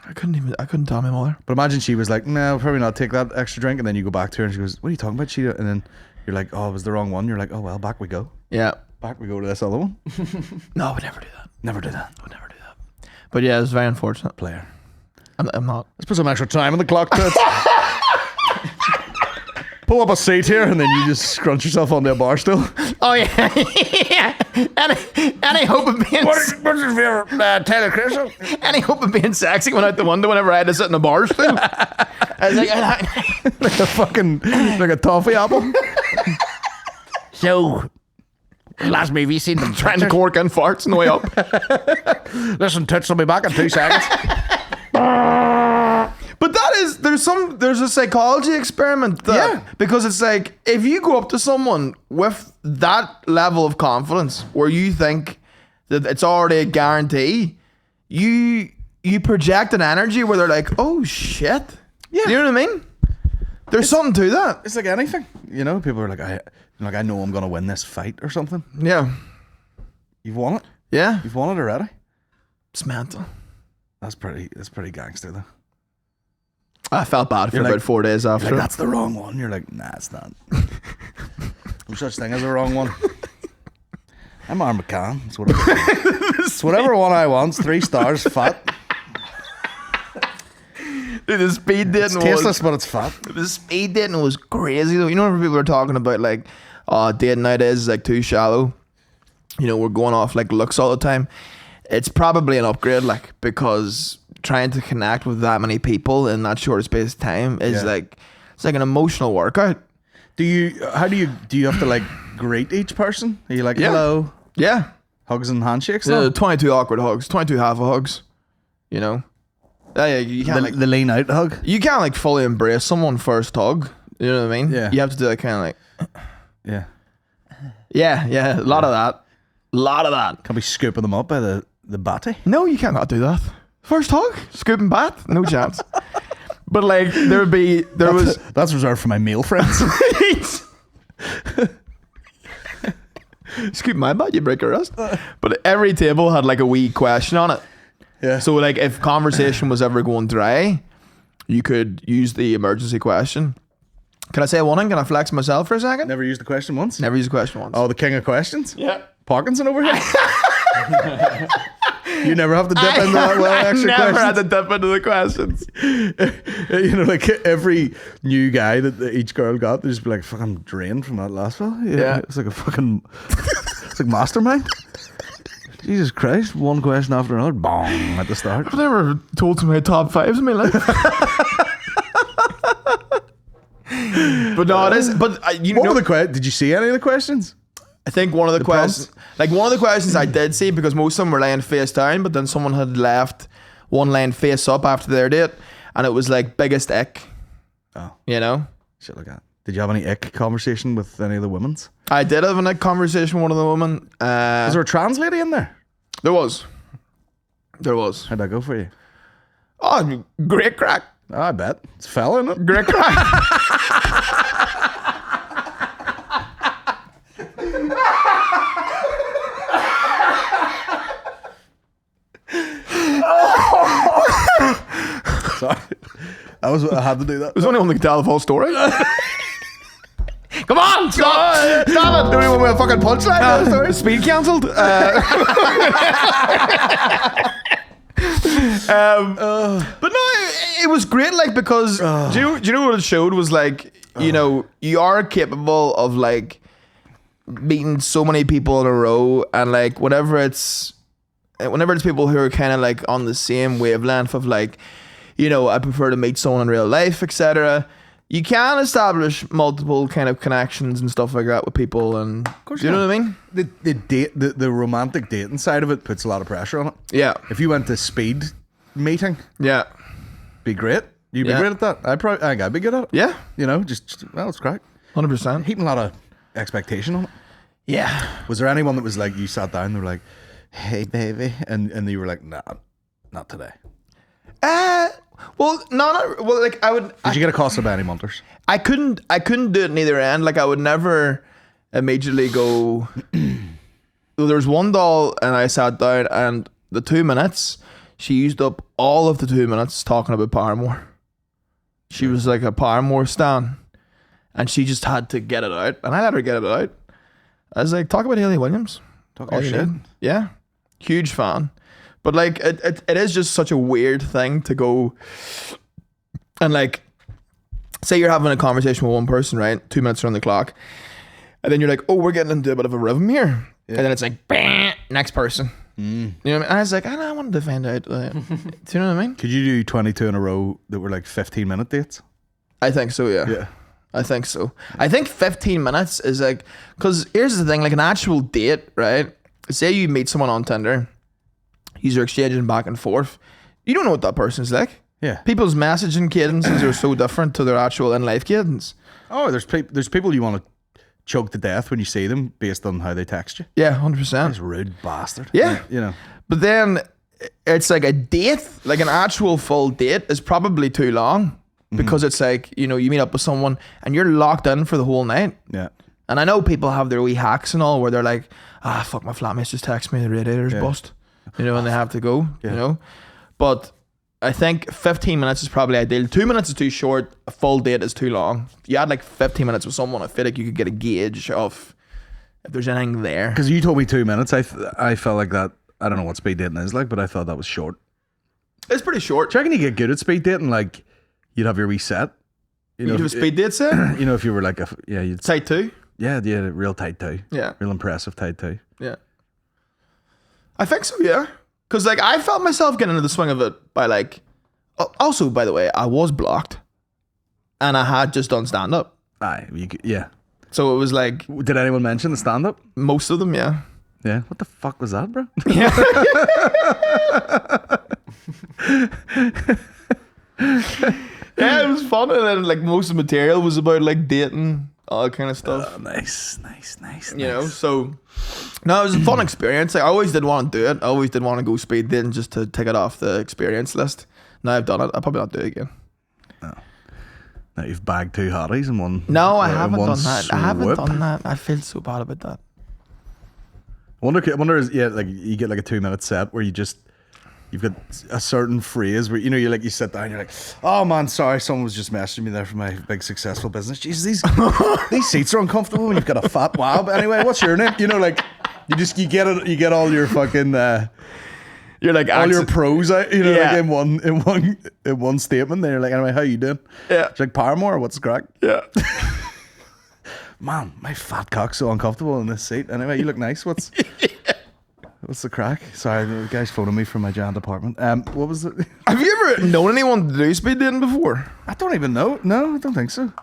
I couldn't tell my mother. But imagine she was like, no, probably not take that extra drink. And then you go back to her and she goes, what are you talking about, Sheeta? And then you're like, oh, it was the wrong one. You're like, oh, well, back we go. Yeah. Back we go to this other one. No, I would never do that. Never do that. I would never do that. But yeah, it was very unfortunate. Player. I'm not. Let's put some extra time on the clock, tits. Pull up a seat here and then you just scrunch yourself onto a bar stool. Oh yeah. Yeah. Any hope of being What's your favorite Taylor Crystal? any hope of being sexy went out the window whenever I had to sit in a bar stool. I was like, Like a fucking, like a toffee apple. so last movie you seen them trying to cork in farts on the way up. Listen, tits will be back in 2 seconds. But there's a psychology experiment that, because it's like, if you go up to someone with that level of confidence where you think that it's already a guarantee, you project an energy where they're like, oh shit. Yeah. You know what I mean? There's something to that. It's like anything. You know, people are like, I know I'm going to win this fight or something. Yeah. You've won it. Yeah. You've won it already. It's mental. That's pretty gangster though. I felt bad for You're about like- 4 days after. Like, that's the wrong one. You're like, nah, it's not. No such thing as a wrong one. I'm our McCann. It's whatever one I want. 3 stars, fat. Dude, the speed dating It's tasteless, but it's fat. The speed dating was crazy though. You know when people are talking about like, dating nowadays is like too shallow. You know, we're going off like looks all the time. It's probably an upgrade, like, because trying to connect with that many people in that short space of time is like, it's like an emotional workout. Do you have to like greet each person? Are you like, hello? Yeah. Hugs and handshakes? 22 awkward hugs, 22 half a hugs. You know? Yeah, you can't the lean out hug? you can't like fully embrace someone first hug. You know what I mean? Yeah. You have to do that kind of like, Yeah. yeah, a lot of that. Can't be scooping them up by the batty. No, you cannot do that. First hug, scooping bat, no chance. But like there was That's reserved for my male friends. scoop my bat, you break a wrist. But every table had like a wee question on it. Yeah. So like if conversation was ever going dry, you could use the emergency question. Can I say one thing? Can I flex myself for a second? Never used the question once. Never used the question once. Oh, the king of questions? Yeah. Parkinson over here? You never have to dip into that well I extra never questions. had to dip into the questions. You know, like every new guy that each girl got, they just be like, fucking drained from that last fella. Yeah. It's like a fucking, it's like mastermind. Jesus Christ, one question after another, bong, at the start. I've never told some of my top fives in my life. But no, it is. But you What know, were the did you see any of the questions? I think one of the prompts? questions, like one of the questions I did see, because most of them were laying face down, but then someone had left one laying face up after their date, and it was like biggest ick. Oh. You know? Shit like that. Did you have any ick conversation with any of the women's? I did have a conversation with one of the women. Was there a trans lady in there? There was. How'd that go for you? Oh, great crack. Oh, I bet. It's a fella, isn't it? Great crack. Sorry. I had to do that. There's only one that can tell the full story. Come on, stop it! Do we want me a fucking punchline? Sorry. Speed cancelled. But no, it was great. Like, because do you know what it showed was like, you know, you are capable of like meeting so many people in a row, and like whenever it's people who are kind of like on the same wavelength of like, you know, I prefer to meet someone in real life, etc. You can establish multiple kind of connections and stuff like that with people, and do you know what I mean? The romantic dating side of it puts a lot of pressure on it. Yeah, If you went to speed meeting, yeah, be great. You'd be Yeah. great at that. I think I'd be good at it. yeah, You know, well, it's great. 100%. Heaping a lot of expectation on it. Yeah. Was there anyone that was like, you sat down, they were like, hey, baby, and you were like, nah, not today. Well, well, like I would. Did you get a cost of Benny Munters? I couldn't do it in either end. Like I would never immediately go. Well, there was one doll, and I sat down, and the 2 minutes she used up all of the 2 minutes talking about Paramore. She was like a Paramore stan, and she just had to get it out, and I let her get it out. I was like, talk about Hayley Williams. Talk All your you shit. need. Yeah, huge fan. But like, it is just such a weird thing to go and like, say you're having a conversation with one person, right? 2 minutes are on the clock, and then you're like, oh, we're getting into a bit of a rhythm here, and then it's like, bang, next person. You know what I mean? And I was like, I wanted to find out. Do you know what I mean? Could you do 22 in a row that were like 15-minute dates? I think so. Yeah. I think so. I think 15 minutes is like, because here's the thing, like an actual date, right? Say you meet someone on Tinder, you're exchanging back and forth. You don't know what that person's like. Yeah. People's messaging cadences are so different to their actual in-life cadence. Oh, there's people you want to choke to death when you see them based on how they text you. Yeah, 100%. That's rude bastard. Yeah. You know. But then it's like a date, like an actual full date is probably too long because it's like, you know, you meet up with someone and you're locked in for the whole night. Yeah. And I know people have their wee hacks and all where they're like, fuck, my flatmates just text me the radiator's bust, you know, and they have to go, you know. But I think 15 minutes is probably ideal. 2 minutes is too short. A full date is too long. If you had like 15 minutes with someone, I feel like you could get a gauge of if there's anything there. Because you told me 2 minutes, I felt like that. I don't know what speed dating is like, but I thought that was short. It's pretty short. Do you reckon you get good at speed dating? Like, you'd have your wee set. You have a speed date set? You know, if you were like you'd Tight two? yeah, real tight too. Yeah. Real impressive tight too. Yeah. I think so, yeah. Because, like, I felt myself getting into the swing of it by, like... Also, by the way, I was blocked. And I had just done stand-up. Aye, yeah. So it was, like... Did anyone mention the stand-up? Most of them, yeah. Yeah. What the fuck was that, bro? Yeah, it was fun. And then, like, most of the material was about, like, dating, all that kind of stuff. Oh, nice. You know, so... No, it was a fun experience. Like, I always did want to do it. I always did want to go speed dating just to take it off the experience list. Now I've done it. I'll probably not do it again. Now you've bagged 2 hotties in one. No, I in haven't one done that. I haven't swoop. done that. I feel so bad about that. I wonder is like you get like a 2 minute set where you've got a certain phrase where you sit down, you're like, oh man, sorry, someone was just messaging me there for my big successful business. Jesus, these seats are uncomfortable when you've got a fat wab. Anyway, what's your name? You know, like you get all your fucking You're like all your pros out, you know, Yeah. like in one statement. Then you're like, anyway, how you doing? Yeah. It's like Paramore, what's the crack? Yeah. Man, my fat cock's so uncomfortable in this seat. Anyway, you look nice. What's the crack? Sorry, the guy's phoning me from my giant apartment. What was it? Have you ever known anyone to do speed dating before? I don't even know. No, I don't think so.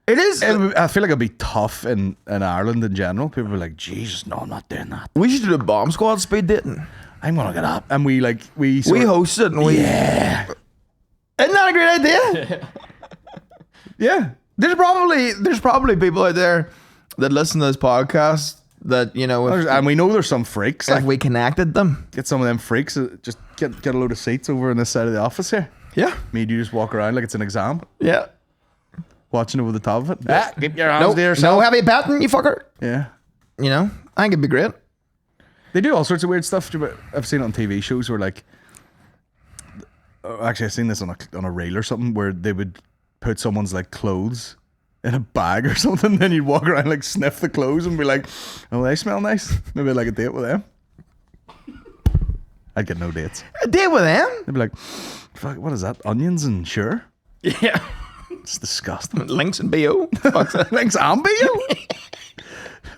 It is. I feel like it'd be tough in Ireland in general. People are like, Jesus, no, I'm not doing that. We should do a bomb squad speed dating. I'm gonna get up. And we host it and we... Yeah. Isn't that a great idea? Yeah. There's probably people out there that listen to this podcast that, you know, And we know there's some freaks. if Like, we connected them. get some of them freaks. Just get a load of seats over on this side of the office here. Yeah. Me and you just walk around like it's an exam. Yeah. Watching over the top of it. Keep your hands to No yourself. heavy petting, you fucker. Yeah. You know, I think it'd be great. They do all sorts of weird stuff. I've seen it on TV shows where like, actually I've seen this on a reel or something where they would put someone's like clothes in a bag or something, then you'd walk around like sniff the clothes and be like, oh, they smell nice. Maybe like a date with them. I'd get no dates. A date with them? They'd be like, fuck, what is that? Onions and sure? Yeah. It's disgusting. Links and BO. Fuck's that? Thanks, Ambio.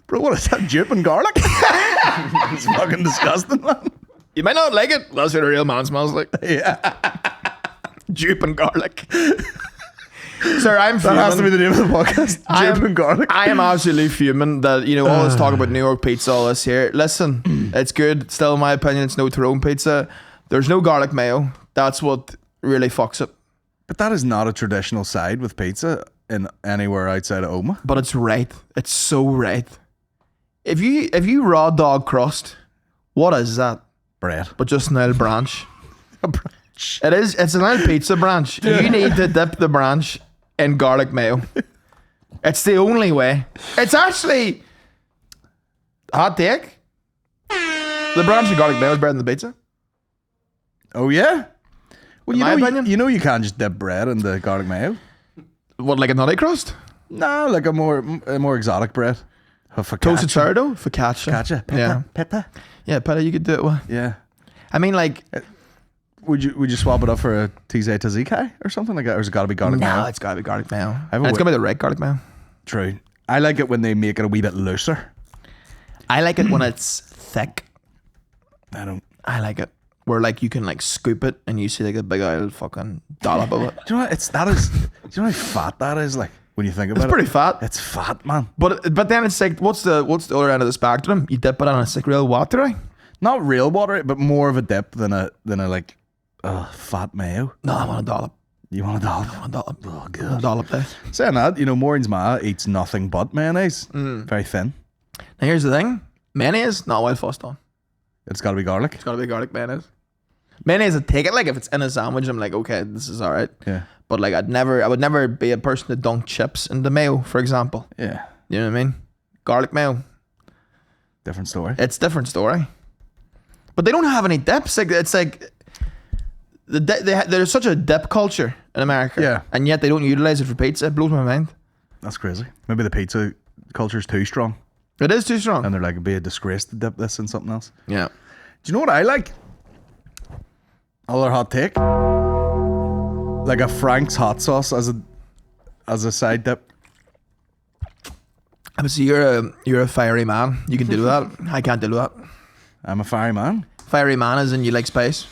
Bro, what is that? Jupe and garlic? It's fucking disgusting, man. You might not like it. That's what a real man smells like. Yeah. Jupe and garlic. Sir, I'm That fuming. has to be the name of the podcast. Jupe and garlic. I am absolutely fuming that, you know, all this talk about New York pizza, all this here. Listen, it's good. Still, in my opinion, it's no Tyrone pizza. There's no garlic mayo. That's what really fucks it. But that is not a traditional side with pizza in anywhere outside of Oma. But it's right. It's so right. If you raw dog crust, what is that? Bread. But just an L branch. A branch. It is. It's an L pizza branch. You need to dip the branch in garlic mayo. It's the only way. It's actually hot take. The branch of garlic mayo is better than the pizza. Oh yeah. Well, In my opinion. you know you can't just dip bread in the garlic mayo. What, like a nutty crust? No, like a more exotic bread. A focaccia. Toasted sourdough? Focaccia. Focaccia. Pita. Yeah. Pita. Yeah, pita, you could do it with. Yeah. I mean, like... Would you swap it up for a T&Cs tzatziki or something like that? Or has it got to be garlic mayo? No, it's got to be garlic mayo. have a And it's wi- going to be the right garlic mayo. True. I like it when they make it a wee bit looser. I like it when it's thick. I don't. I like it. Where, like, you can, like, scoop it and you see, like, a big old fucking dollop of it. Do you know what? Do you know how fat that is? Like when you think about it, It's pretty fat. It's fat, man. But then it's like, what's the other end of the spectrum? You dip it on a real watery? Not real water, but more of a dip than a like fat mayo. No, I want a dollop. You want a dollop? I want a dollop. Oh, I want a good. dollop there. Saying that, Maureen's ma eats nothing but mayonnaise. Very thin. Now here's the thing. Mayonnaise, not well fussed on. It's got to be garlic. It's got to be garlic mayonnaise. Mayonnaise, I take it, like, if it's in a sandwich, I'm like, okay, this is all right. Yeah. But, like, I would never be a person to dunk chips into mayo, for example. Yeah. You know what I mean? Garlic mayo. Different story. It's a different story. But they don't have any dips. Like, it's like there's such a dip culture in America. Yeah. And yet they don't utilize it for pizza. It blows my mind. That's crazy. Maybe the pizza culture's too strong, It is too strong. and they're like, it'd be a disgrace to dip this in something else. Yeah. Do you know what I like? Another hot take. Like a Frank's hot sauce as a side dip. But see, you're a fiery man. You can do that. I can't do that. I'm a fiery man. Fiery man is in you like spice.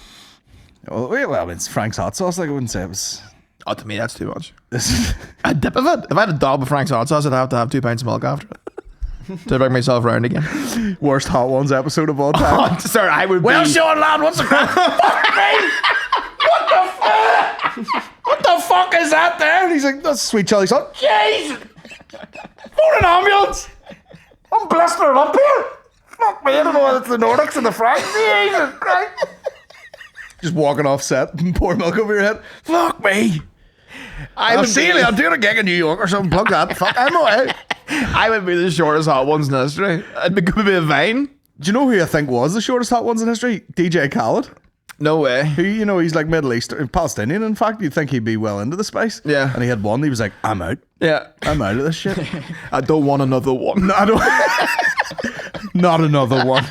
Well, it's Frank's hot sauce. Like I wouldn't say it was. Oh, to me, that's too much. This A dip of it. If I had a dollop of Frank's hot sauce, I'd have to have 2 pints of milk after it to bring myself round again. worst Hot Ones episode of all time. Oh, sorry, I would Well, be... Sean lad, what's the crack? Fuck me! What the fuck? What the fuck is that there? And he's like, that's sweet chili sauce. Jesus! Phone an ambulance! I'm blistering up here. Fuck me, I don't know whether it's the Nordics and the Franks. Jesus Christ. Just walking off set and pour milk over your head. Fuck me. I would see be, you. I'm doing a gig in New York or something. Plug that. Fuck, I'm away. I would be the shortest hot ones in history. I'd be going to be a vine. Do you know who I think was the shortest Hot Ones in history? DJ Khaled. No way. Who, he's like Middle Eastern, Palestinian, in fact. You'd think he'd be well into the space. Yeah. And he had one. He was like, I'm out. Yeah. I'm out of this shit. I don't want another one. No, I don't. Not another one.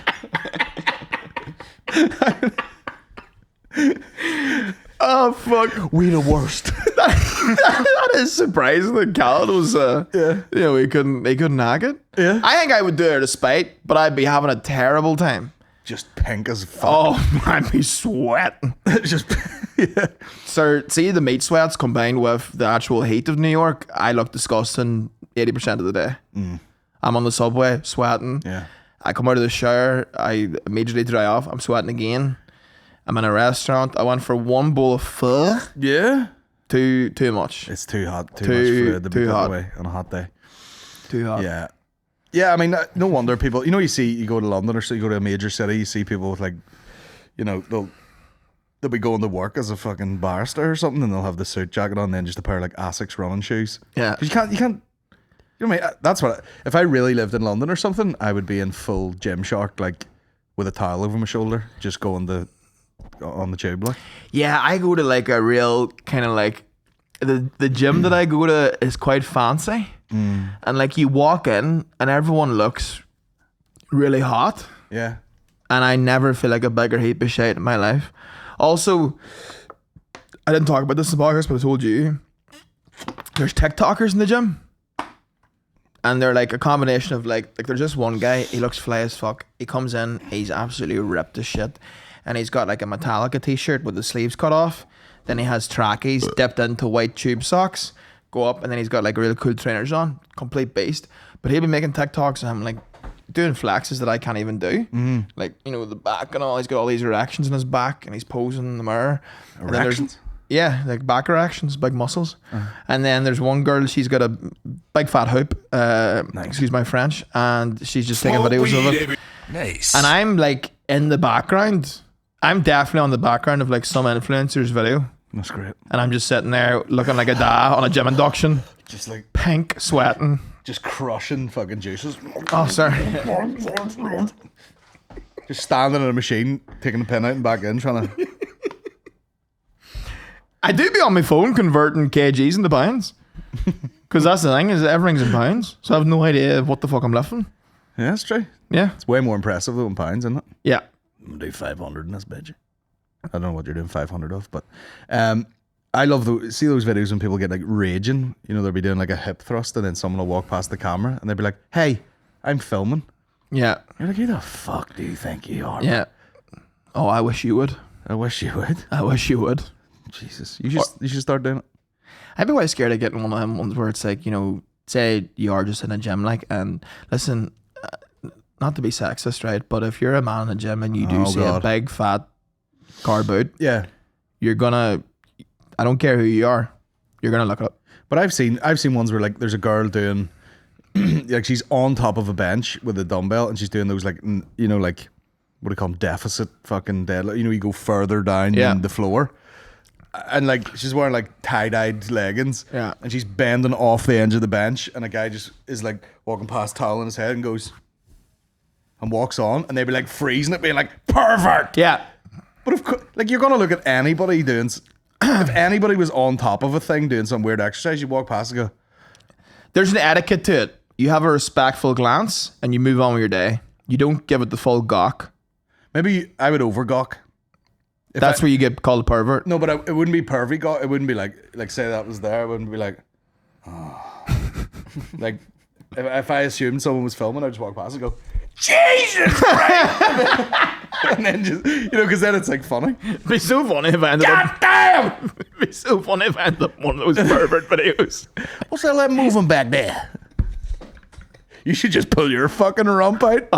Oh, fuck. We the worst. That is surprising that Khaled was, he couldn't hack it. Yeah. I think I would do it despite, but I'd be having a terrible time. Just pink as fuck. Oh, I'd be sweating. Just, yeah. Sir, see the meat sweats combined with the actual heat of New York, I look disgusting 80% of the day. I'm on the subway sweating. Yeah. I come out of the shower, I immediately dry off, I'm sweating again. I'm in a restaurant, I went for one bowl of pho. Yeah. Too much. It's too hot. Too Too- much food to be too put hot. away on a hot day. Too hot. Yeah. Yeah, I mean, no wonder people, you go to London or so, you go to a major city, you see people with like, they'll be going to work as a fucking barrister or something, and they'll have the suit jacket on, and then just a pair of like Asics running shoes. Yeah. 'Cause you can't, what I mean? That's what, if I really lived in London or something, I would be in full Gymshark, like with a towel over my shoulder, just going on the tube, like. Yeah, I go to like a real kind of like the gym that I go to is quite fancy, and like you walk in and everyone looks really hot, Yeah. and I never feel like a bigger heap of shit in my life. Also, I didn't talk about this in the podcast, but I told you there's TikTokers in the gym, and they're like a combination of like there's just one guy. He looks fly as fuck. He comes in, he's absolutely ripped as shit. And he's got like a Metallica t-shirt with the sleeves cut off. Then he has trackies dipped into white tube socks. Go up, and then he's got like real cool trainers on. Complete beast. But he'll be making TikToks and I'm like doing flexes that I can't even do. Like, the back and all. He's got all these erections in his back and he's posing in the mirror. And then there's- Erections? Yeah, like back erections, big muscles. And then there's one girl, she's got a big fat hoop. Excuse my French. And she's just taking videos of it. Nice. And I'm like in the background. I'm definitely on the background of like some influencer's video. That's great. And I'm just sitting there looking like a da on a gym induction. Just like, Pink, sweating. just crushing fucking juices. Oh, sorry. Just standing in a machine, taking the pin out and back in, trying to I do be on my phone converting kgs into pounds. Because that's the thing, is everything's in pounds. So I have no idea what the fuck I'm lifting. Yeah, that's true. Yeah. It's way more impressive though in pounds, isn't it? Yeah. I'm gonna do 500 in this bitch. I don't know what you're doing 500 of, but I love see those videos when people get like raging. You know, they'll be doing like a hip thrust and then someone will walk past the camera and they'll be like, "Hey, I'm filming." Yeah. You're like, "Who the fuck do you think you are?" Yeah. Oh, I wish you would. I wish you would. I wish you would. Jesus, you should start doing it. I'd be quite scared of getting one of them ones where it's like, you know, say you are just in a gym, like, and listen, not to be sexist, right? But if you're a man in a gym and you do a big fat car boot, yeah, you're gonna. I don't care who you are, you're gonna look it up. But I've seen ones where like there's a girl doing like she's on top of a bench with a dumbbell and she's doing those like you know like what do you call them, deficit fucking deadlift. You know, you go further down than the floor. And like she's wearing like tie-dyed leggings, and she's bending off the edge of the bench, and a guy just is like walking past, towel in his head, and goes and walks on, and they'd be like freezing it, being like perfect. Yeah, but of course, like you're gonna look at anybody doing. If anybody was on top of a thing doing some weird exercise, you walk past and go. There's an etiquette to it. You have a respectful glance, and you move on with your day. You don't give it the full gawk. Maybe I would over gawk. That's where you get called a pervert. No, but it wouldn't be pervy gawk. It wouldn't be like say that was there. It wouldn't be like, oh. Like if I assumed someone was filming, I'd just walk past and go, Jesus Christ! And then just, you know, because then it's like funny. It'd be so funny if I ended God damn! It'd be so funny if I ended up one of those pervert videos. What's that like moving back there? You should just pull your fucking rump out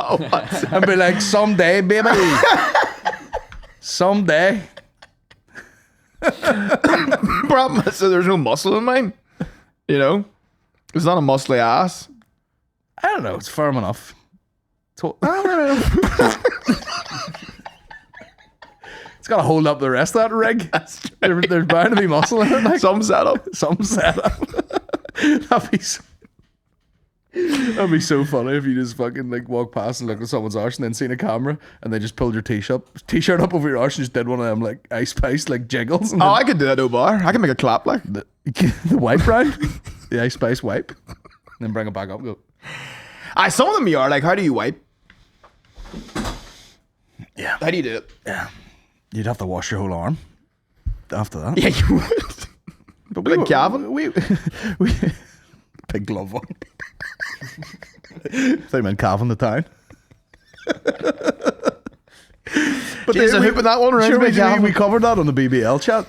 and be like, someday, baby. Someday. Problem is, so there's no muscle in mine. You know? It's not a muscly ass. I don't know. It's firm enough. It's got to hold up the rest of that rig. There's bound to be muscle in it. Like. Some setup. That'd be so funny if you just fucking like walk past and look at someone's arse and then seen a camera and they just pulled your t-shirt up over your arse and just did one of them like Ice Spice like jiggles. And I could do that, no bar. I can make a clap like the wipe round, the Ice Spice wipe, and then bring it back up. And go. Some of them you are like, how do you wipe? Yeah. How do you do it? Yeah. You'd have to wash your whole arm after that. Yeah, you would. But like Gavin? We big glove on. They meant Calvin the town. But Jeez, I hope that one around we covered that on the BBL chat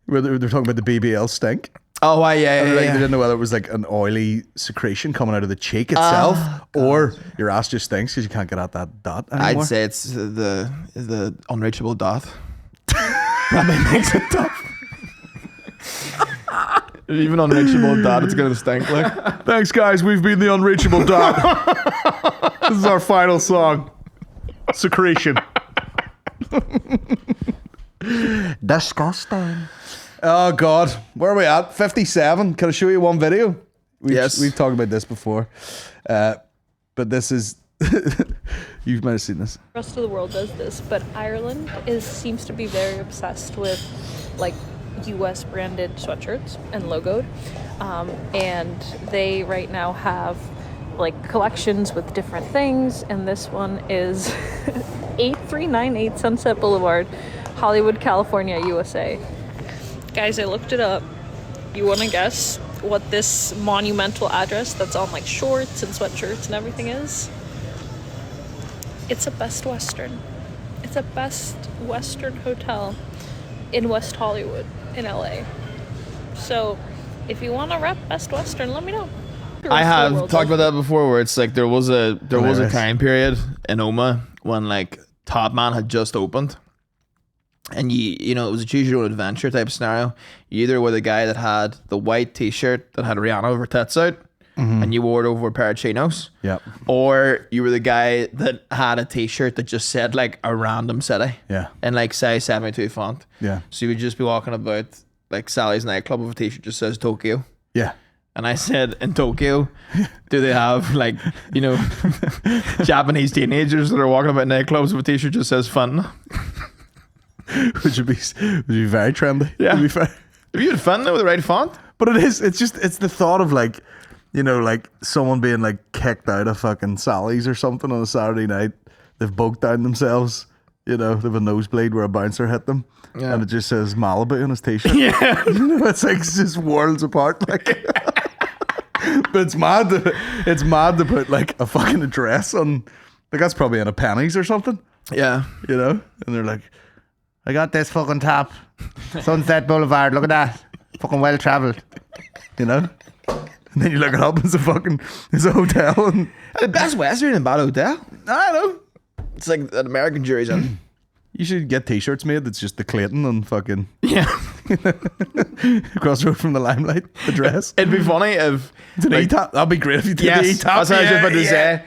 where they're talking about the BBL stink. Oh, yeah. They didn't know whether it was like an oily secretion coming out of the cheek itself or your ass just stinks because you can't get at that dot anymore. I'd say it's the unreachable dot. Probably makes it tough. Even unreachable dot, it's gonna stink like. Thanks, guys. We've been the unreachable dot. This is our final song. Secretion. Disgusting. Oh God, where are we at? 57. Can I show you one video? Yes, we've talked about this before, but this is you might have seen this. The rest of the world does this, but Ireland seems to be very obsessed with like US branded sweatshirts and logoed, and they right now have like collections with different things, and this one is 8398 Sunset Boulevard, Hollywood, California, USA. Guys, I looked it up. You want to guess what this monumental address that's on like shorts and sweatshirts and everything is? It's a Best Western. It's a Best Western hotel in West Hollywood in LA. So if you want to rep Best Western, let me know. I have talked about that before, where it's like there was a time period in Oma when like Top Man had just opened, and you know it was a choose your own adventure type of scenario. You either were the guy that had the white T-shirt that had Rihanna over tits out, and you wore it over a pair of chinos. Yep. Or you were the guy that had a T-shirt that just said like a random city. Yeah. In like size 72 font. Yeah. So you would just be walking about like Sally's nightclub with a T-shirt that just says Tokyo. Yeah. And I said, in Tokyo, do they have like, you know, Japanese teenagers that are walking about nightclubs with a T-shirt that just says fun? Which would be very trendy. Yeah. To be fair. Have you had fun though with the right font? But it's the thought of like, you know, like someone being like kicked out of fucking Sally's or something on a Saturday night. They've booked down themselves. You know, they have a nosebleed where a bouncer hit them. Yeah. And it just says Malibu on his t-shirt. Yeah. You know, it's like it's just worlds apart. Like, but it's mad to put like a fucking address on. Like that's probably in a pennies or something. Yeah. You know, and they're like, I got this fucking top, Sunset Boulevard. Look at that, fucking well traveled. You know, and then you look it up. It's a hotel. And The Best Western in Bad Hotel. I don't know. It's like an American jury's in. You should get t-shirts made that's just the Clayton and fucking Yeah. across the road from the Limelight address. It'd be funny if It's an E-top. That'd be great if you did the yes, E-top. that's what I was just about to say.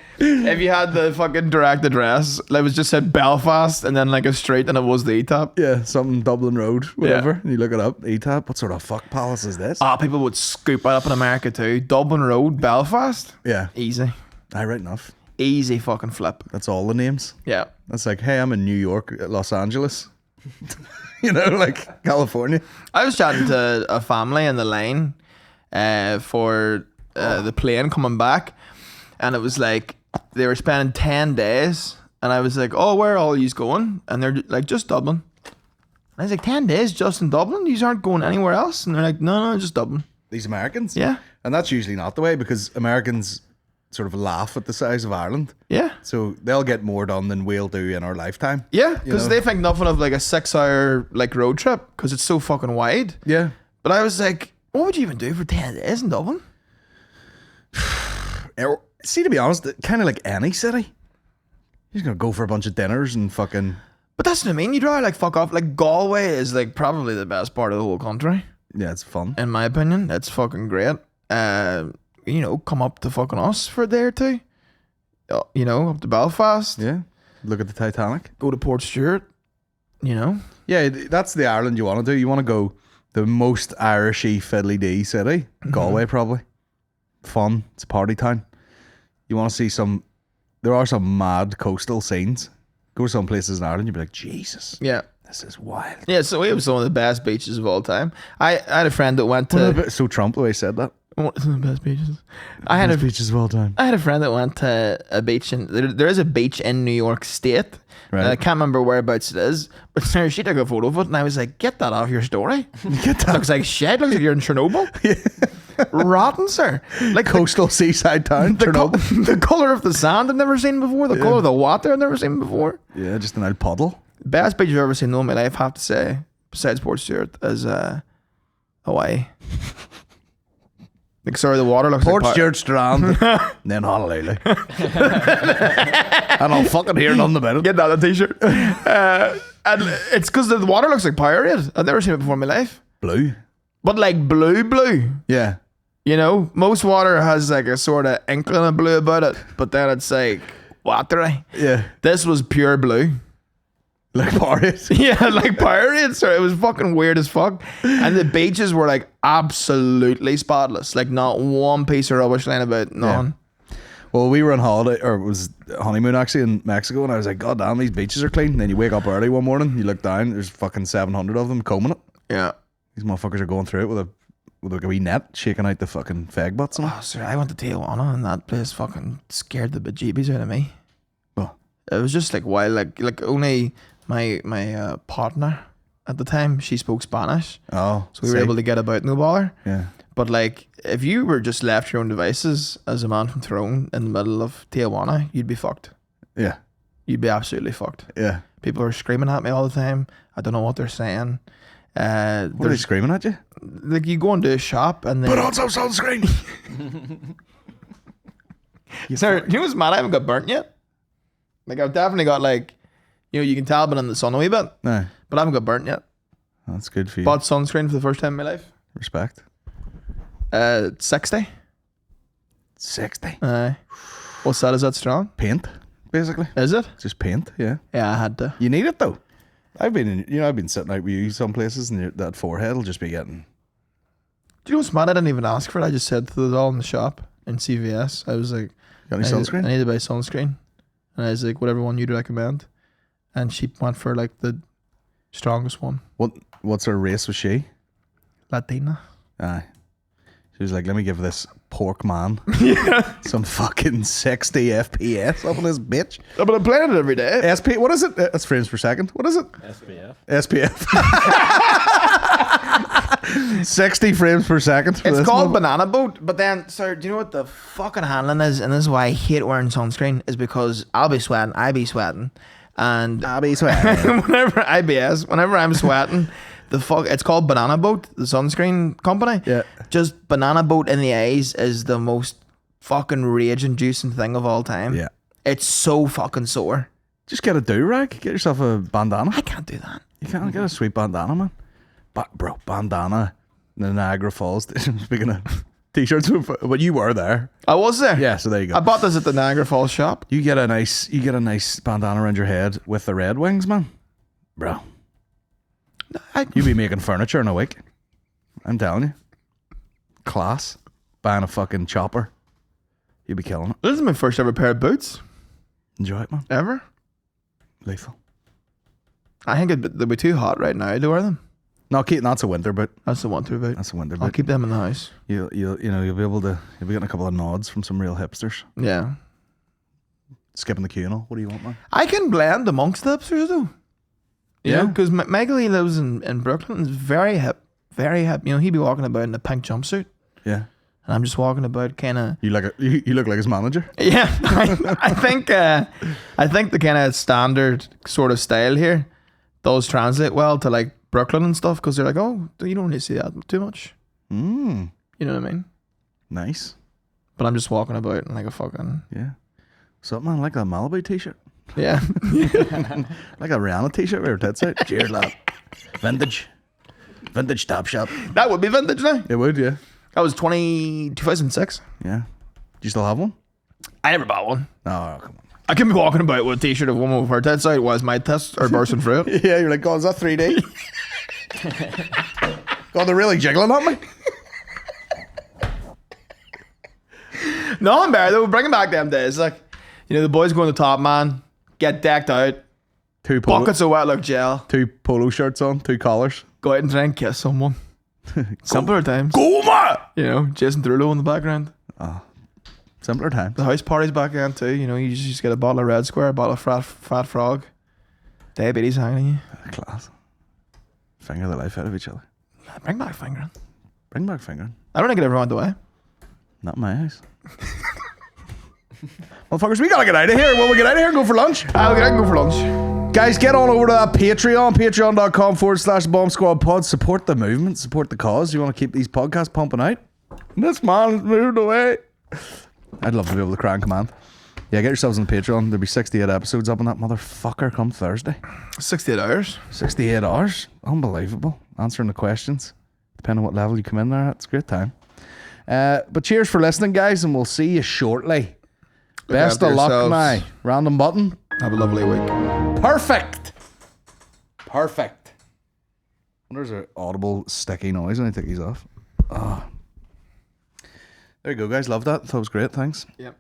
If you had the fucking direct address, like it was just said Belfast and then like a street and it was the E-top. Yeah, something Dublin Road, whatever. And you look it up, E-top. What sort of fuck palace is this? People would scoop it up in America too. Dublin Road, Belfast. Yeah, Easy. right enough. Easy fucking flip. That's all the names. Yeah. That's like, hey, I'm in New York, Los Angeles. You know, like California. I was chatting to a family in the line for the plane coming back, and it was like they were spending 10 days, and I was like, oh, where are all yous going? And they're like, just Dublin. And I was like, 10 days just in Dublin? Yous aren't going anywhere else? And they're like, no, just Dublin. These Americans? Yeah. And that's usually not the way because Americans sort of laugh at the size of Ireland. Yeah. So they'll get more done than we'll do in our lifetime. Yeah, You because know? they think nothing of like a 6-hour like road trip because it's so fucking wide. Yeah. But I was like, what would you even do for 10 days in Dublin? See, to be honest, kind of like any city. You're just going to go for a bunch of dinners and fucking... But that's what I mean. You'd rather like fuck off. Like Galway is like probably the best part of the whole country. Yeah, it's fun. In my opinion. It's fucking great. You know, come up to fucking us for a day or two. You know, up to Belfast. Yeah. Look at the Titanic. Go to Port Stewart. You know? Yeah, that's the Ireland you want to do. You want to go the most Irishy fiddly-dee city. Galway, probably. Fun. It's a party town. You want to see there are some mad coastal scenes. Go to some places in Ireland, you'd be like, Jesus, Yeah. this is wild. Yeah, so we have some of the best beaches of all time. I had a friend that went to... So Trump, the way he said that. One of the best beaches. I had a beaches of all time. I had a friend that went to a beach there is a beach in New York State. Right. I can't remember whereabouts it is, but she took a photo of it, and I was like, "Get that off your story." Get that. Looks like shit. Looks like you're in Chernobyl. Rotten, sir. Like Coastal seaside town. Chernobyl. the color of the sand I've never seen before. The color of the water I've never seen before. Yeah, just an old puddle. Best beach I've ever seen though in my life, I have to say, besides Port Stewart, is Hawaii. Like, sorry, the water looks Port like Stewart Strand. Then Honolulu. And I'll fucking hear none about it. Get that on a t-shirt. And it's because the water looks like Powerade. I've never seen it before in my life. Blue. But like blue. Yeah. You know, most water has like a sort of inkling of blue about it, but then it's like watery. Yeah. This was pure blue. Like Powerade. Yeah, like Powerade. So it was fucking weird as fuck. And the beaches were like absolutely spotless. Like not one piece of rubbish laying about. None. Well, we were on holiday, or it was honeymoon actually in Mexico, and I was like, God damn, these beaches are clean. And then you wake up early one morning, you look down, there's fucking 700 of them combing it. Yeah. These motherfuckers are going through it with a wee net, shaking out the fucking fag butts and all. Oh, sir, I went to Tijuana and that place fucking scared the bejeebies out of me. Oh. It was just like wild. Like only my partner at the time, she spoke Spanish. Oh. So we were able to get about no bother. Yeah. But like, if you were just left to your own devices as a man from Tyrone in the middle of Tijuana, you'd be fucked. Yeah. You'd be absolutely fucked. Yeah. People are screaming at me all the time. I don't know what they're saying. What are they There's screaming at you? like you go into a shop and then Put on some sunscreen. Sir, you know what's mad? I haven't got burnt yet. Like I've definitely got like, you know, you can tell I've been in the sun a wee bit, No. but I haven't got burnt yet. That's good for you. Bought sunscreen for the first time in my life. Respect. 60. 60. What's that? Is that strong? Paint, basically. Is it? Just paint, yeah. Yeah, I had to. You need it though. I've been sitting out with you some places, and that forehead will just be getting. Do you know what's mad? I didn't even ask for it. I just said to the doll in the shop in CVS. I was like, Got any sunscreen? I need to buy sunscreen. And I was like, whatever one you'd recommend. And she went for like the strongest one. What's her race was she? Latina. Aye. She was like, let me give this pork man some fucking 60 FPS up on this bitch. But I'm playing it every day. SP, what is it? That's frames per second. What is it? SPF. 60 frames per second. for It's this called mother- Banana Boat, but then, sir, do you know what the fucking handling is? And this is why I hate wearing sunscreen, is because I be sweating, and I'll be sweating. whenever I'm sweating, it's called Banana Boat, the sunscreen company. Yeah. Just Banana Boat in the eyes is the most fucking rage-inducing thing of all time. Yeah. It's so fucking sore. Just get a do-rag. Get yourself a bandana. I can't do that. You can't get a sweet bandana, man. But, bro, bandana. The Niagara Falls. Speaking of t-shirts, but you were there. I was there. Yeah, so there you go. I bought this at the Niagara Falls shop. You get a nice bandana around your head with the Red Wings, man. Bro. You be making furniture in a week. I'm telling you. Class. Buying a fucking chopper. You'll be killing it. This is my first ever pair of boots. Enjoy it, man. Ever. Lethal. I think they'll be too hot right now to wear them. No, Keaton, that's a winter boot. That's the one through boot. That's a winter I'll boot. keep them in the house. You'll be getting a couple of nods from some real hipsters. Yeah. Skipping the queue and all. What do you want, man? I can blend amongst the hipsters though. Yeah. Because Michael, he lives in Brooklyn. He's very hip. Very hip. You know, he'd be walking about in a pink jumpsuit. Yeah. And I'm just walking about kind of... You look like his manager. Yeah. I think the kind of standard sort of style here does translate well to like Brooklyn and stuff, because they're like, oh, you don't really see that too much. Mm. You know what I mean? Nice. But I'm just walking about in like a fucking... Yeah. Something man, like a Malibu t-shirt. Yeah. Like a Rihanna t-shirt with her tits out. Cheers, lad. Vintage top shop. That would be vintage now. It would, yeah. That was 2006. Yeah. Do you still have one? I never bought one. Oh, come on. I can be walking about with a t-shirt of a woman with her tits out while my tits are bursting through it. Yeah, you're like, God, is that 3D? God, they're really jiggling at me. No, I'm bad though. Bringing back them days. Like, you know, the boys go on the top, man, get decked out, Two buckets of wet look gel, polo shirts on, 2 collars. go out and try and kiss someone. Simpler times. Go, man! You know, Jason Derulo in the background. Simpler times. The house party's back in too. You know, you just get a bottle of Red Square, a bottle of Fat Frog. Diabetes hanging on you. Class. Finger the life out of each other. Bring back fingering. Bring back fingering. I don't think it ever went away. Not in my eyes. Motherfuckers, we gotta get out of here. Will we get out of here and go for lunch? I can go for lunch. Guys, get on over to that Patreon, patreon.com/Bomb Squad Pod. Support the movement, support the cause. You want to keep these podcasts pumping out? This man's moved away. I'd love to be able to cry in command. Yeah, get yourselves on the Patreon. There'll be 68 episodes up on that motherfucker come Thursday. 68 hours. 68 hours. Unbelievable. Answering the questions. Depending on what level you come in there, it's a great time. But cheers for listening, guys, and we'll see you shortly. Best of luck now. Random button. Have a lovely week. Perfect. There's an audible sticky noise when I take these off. Oh. There you go, guys. Love that. Thought it was great. Thanks. Yep.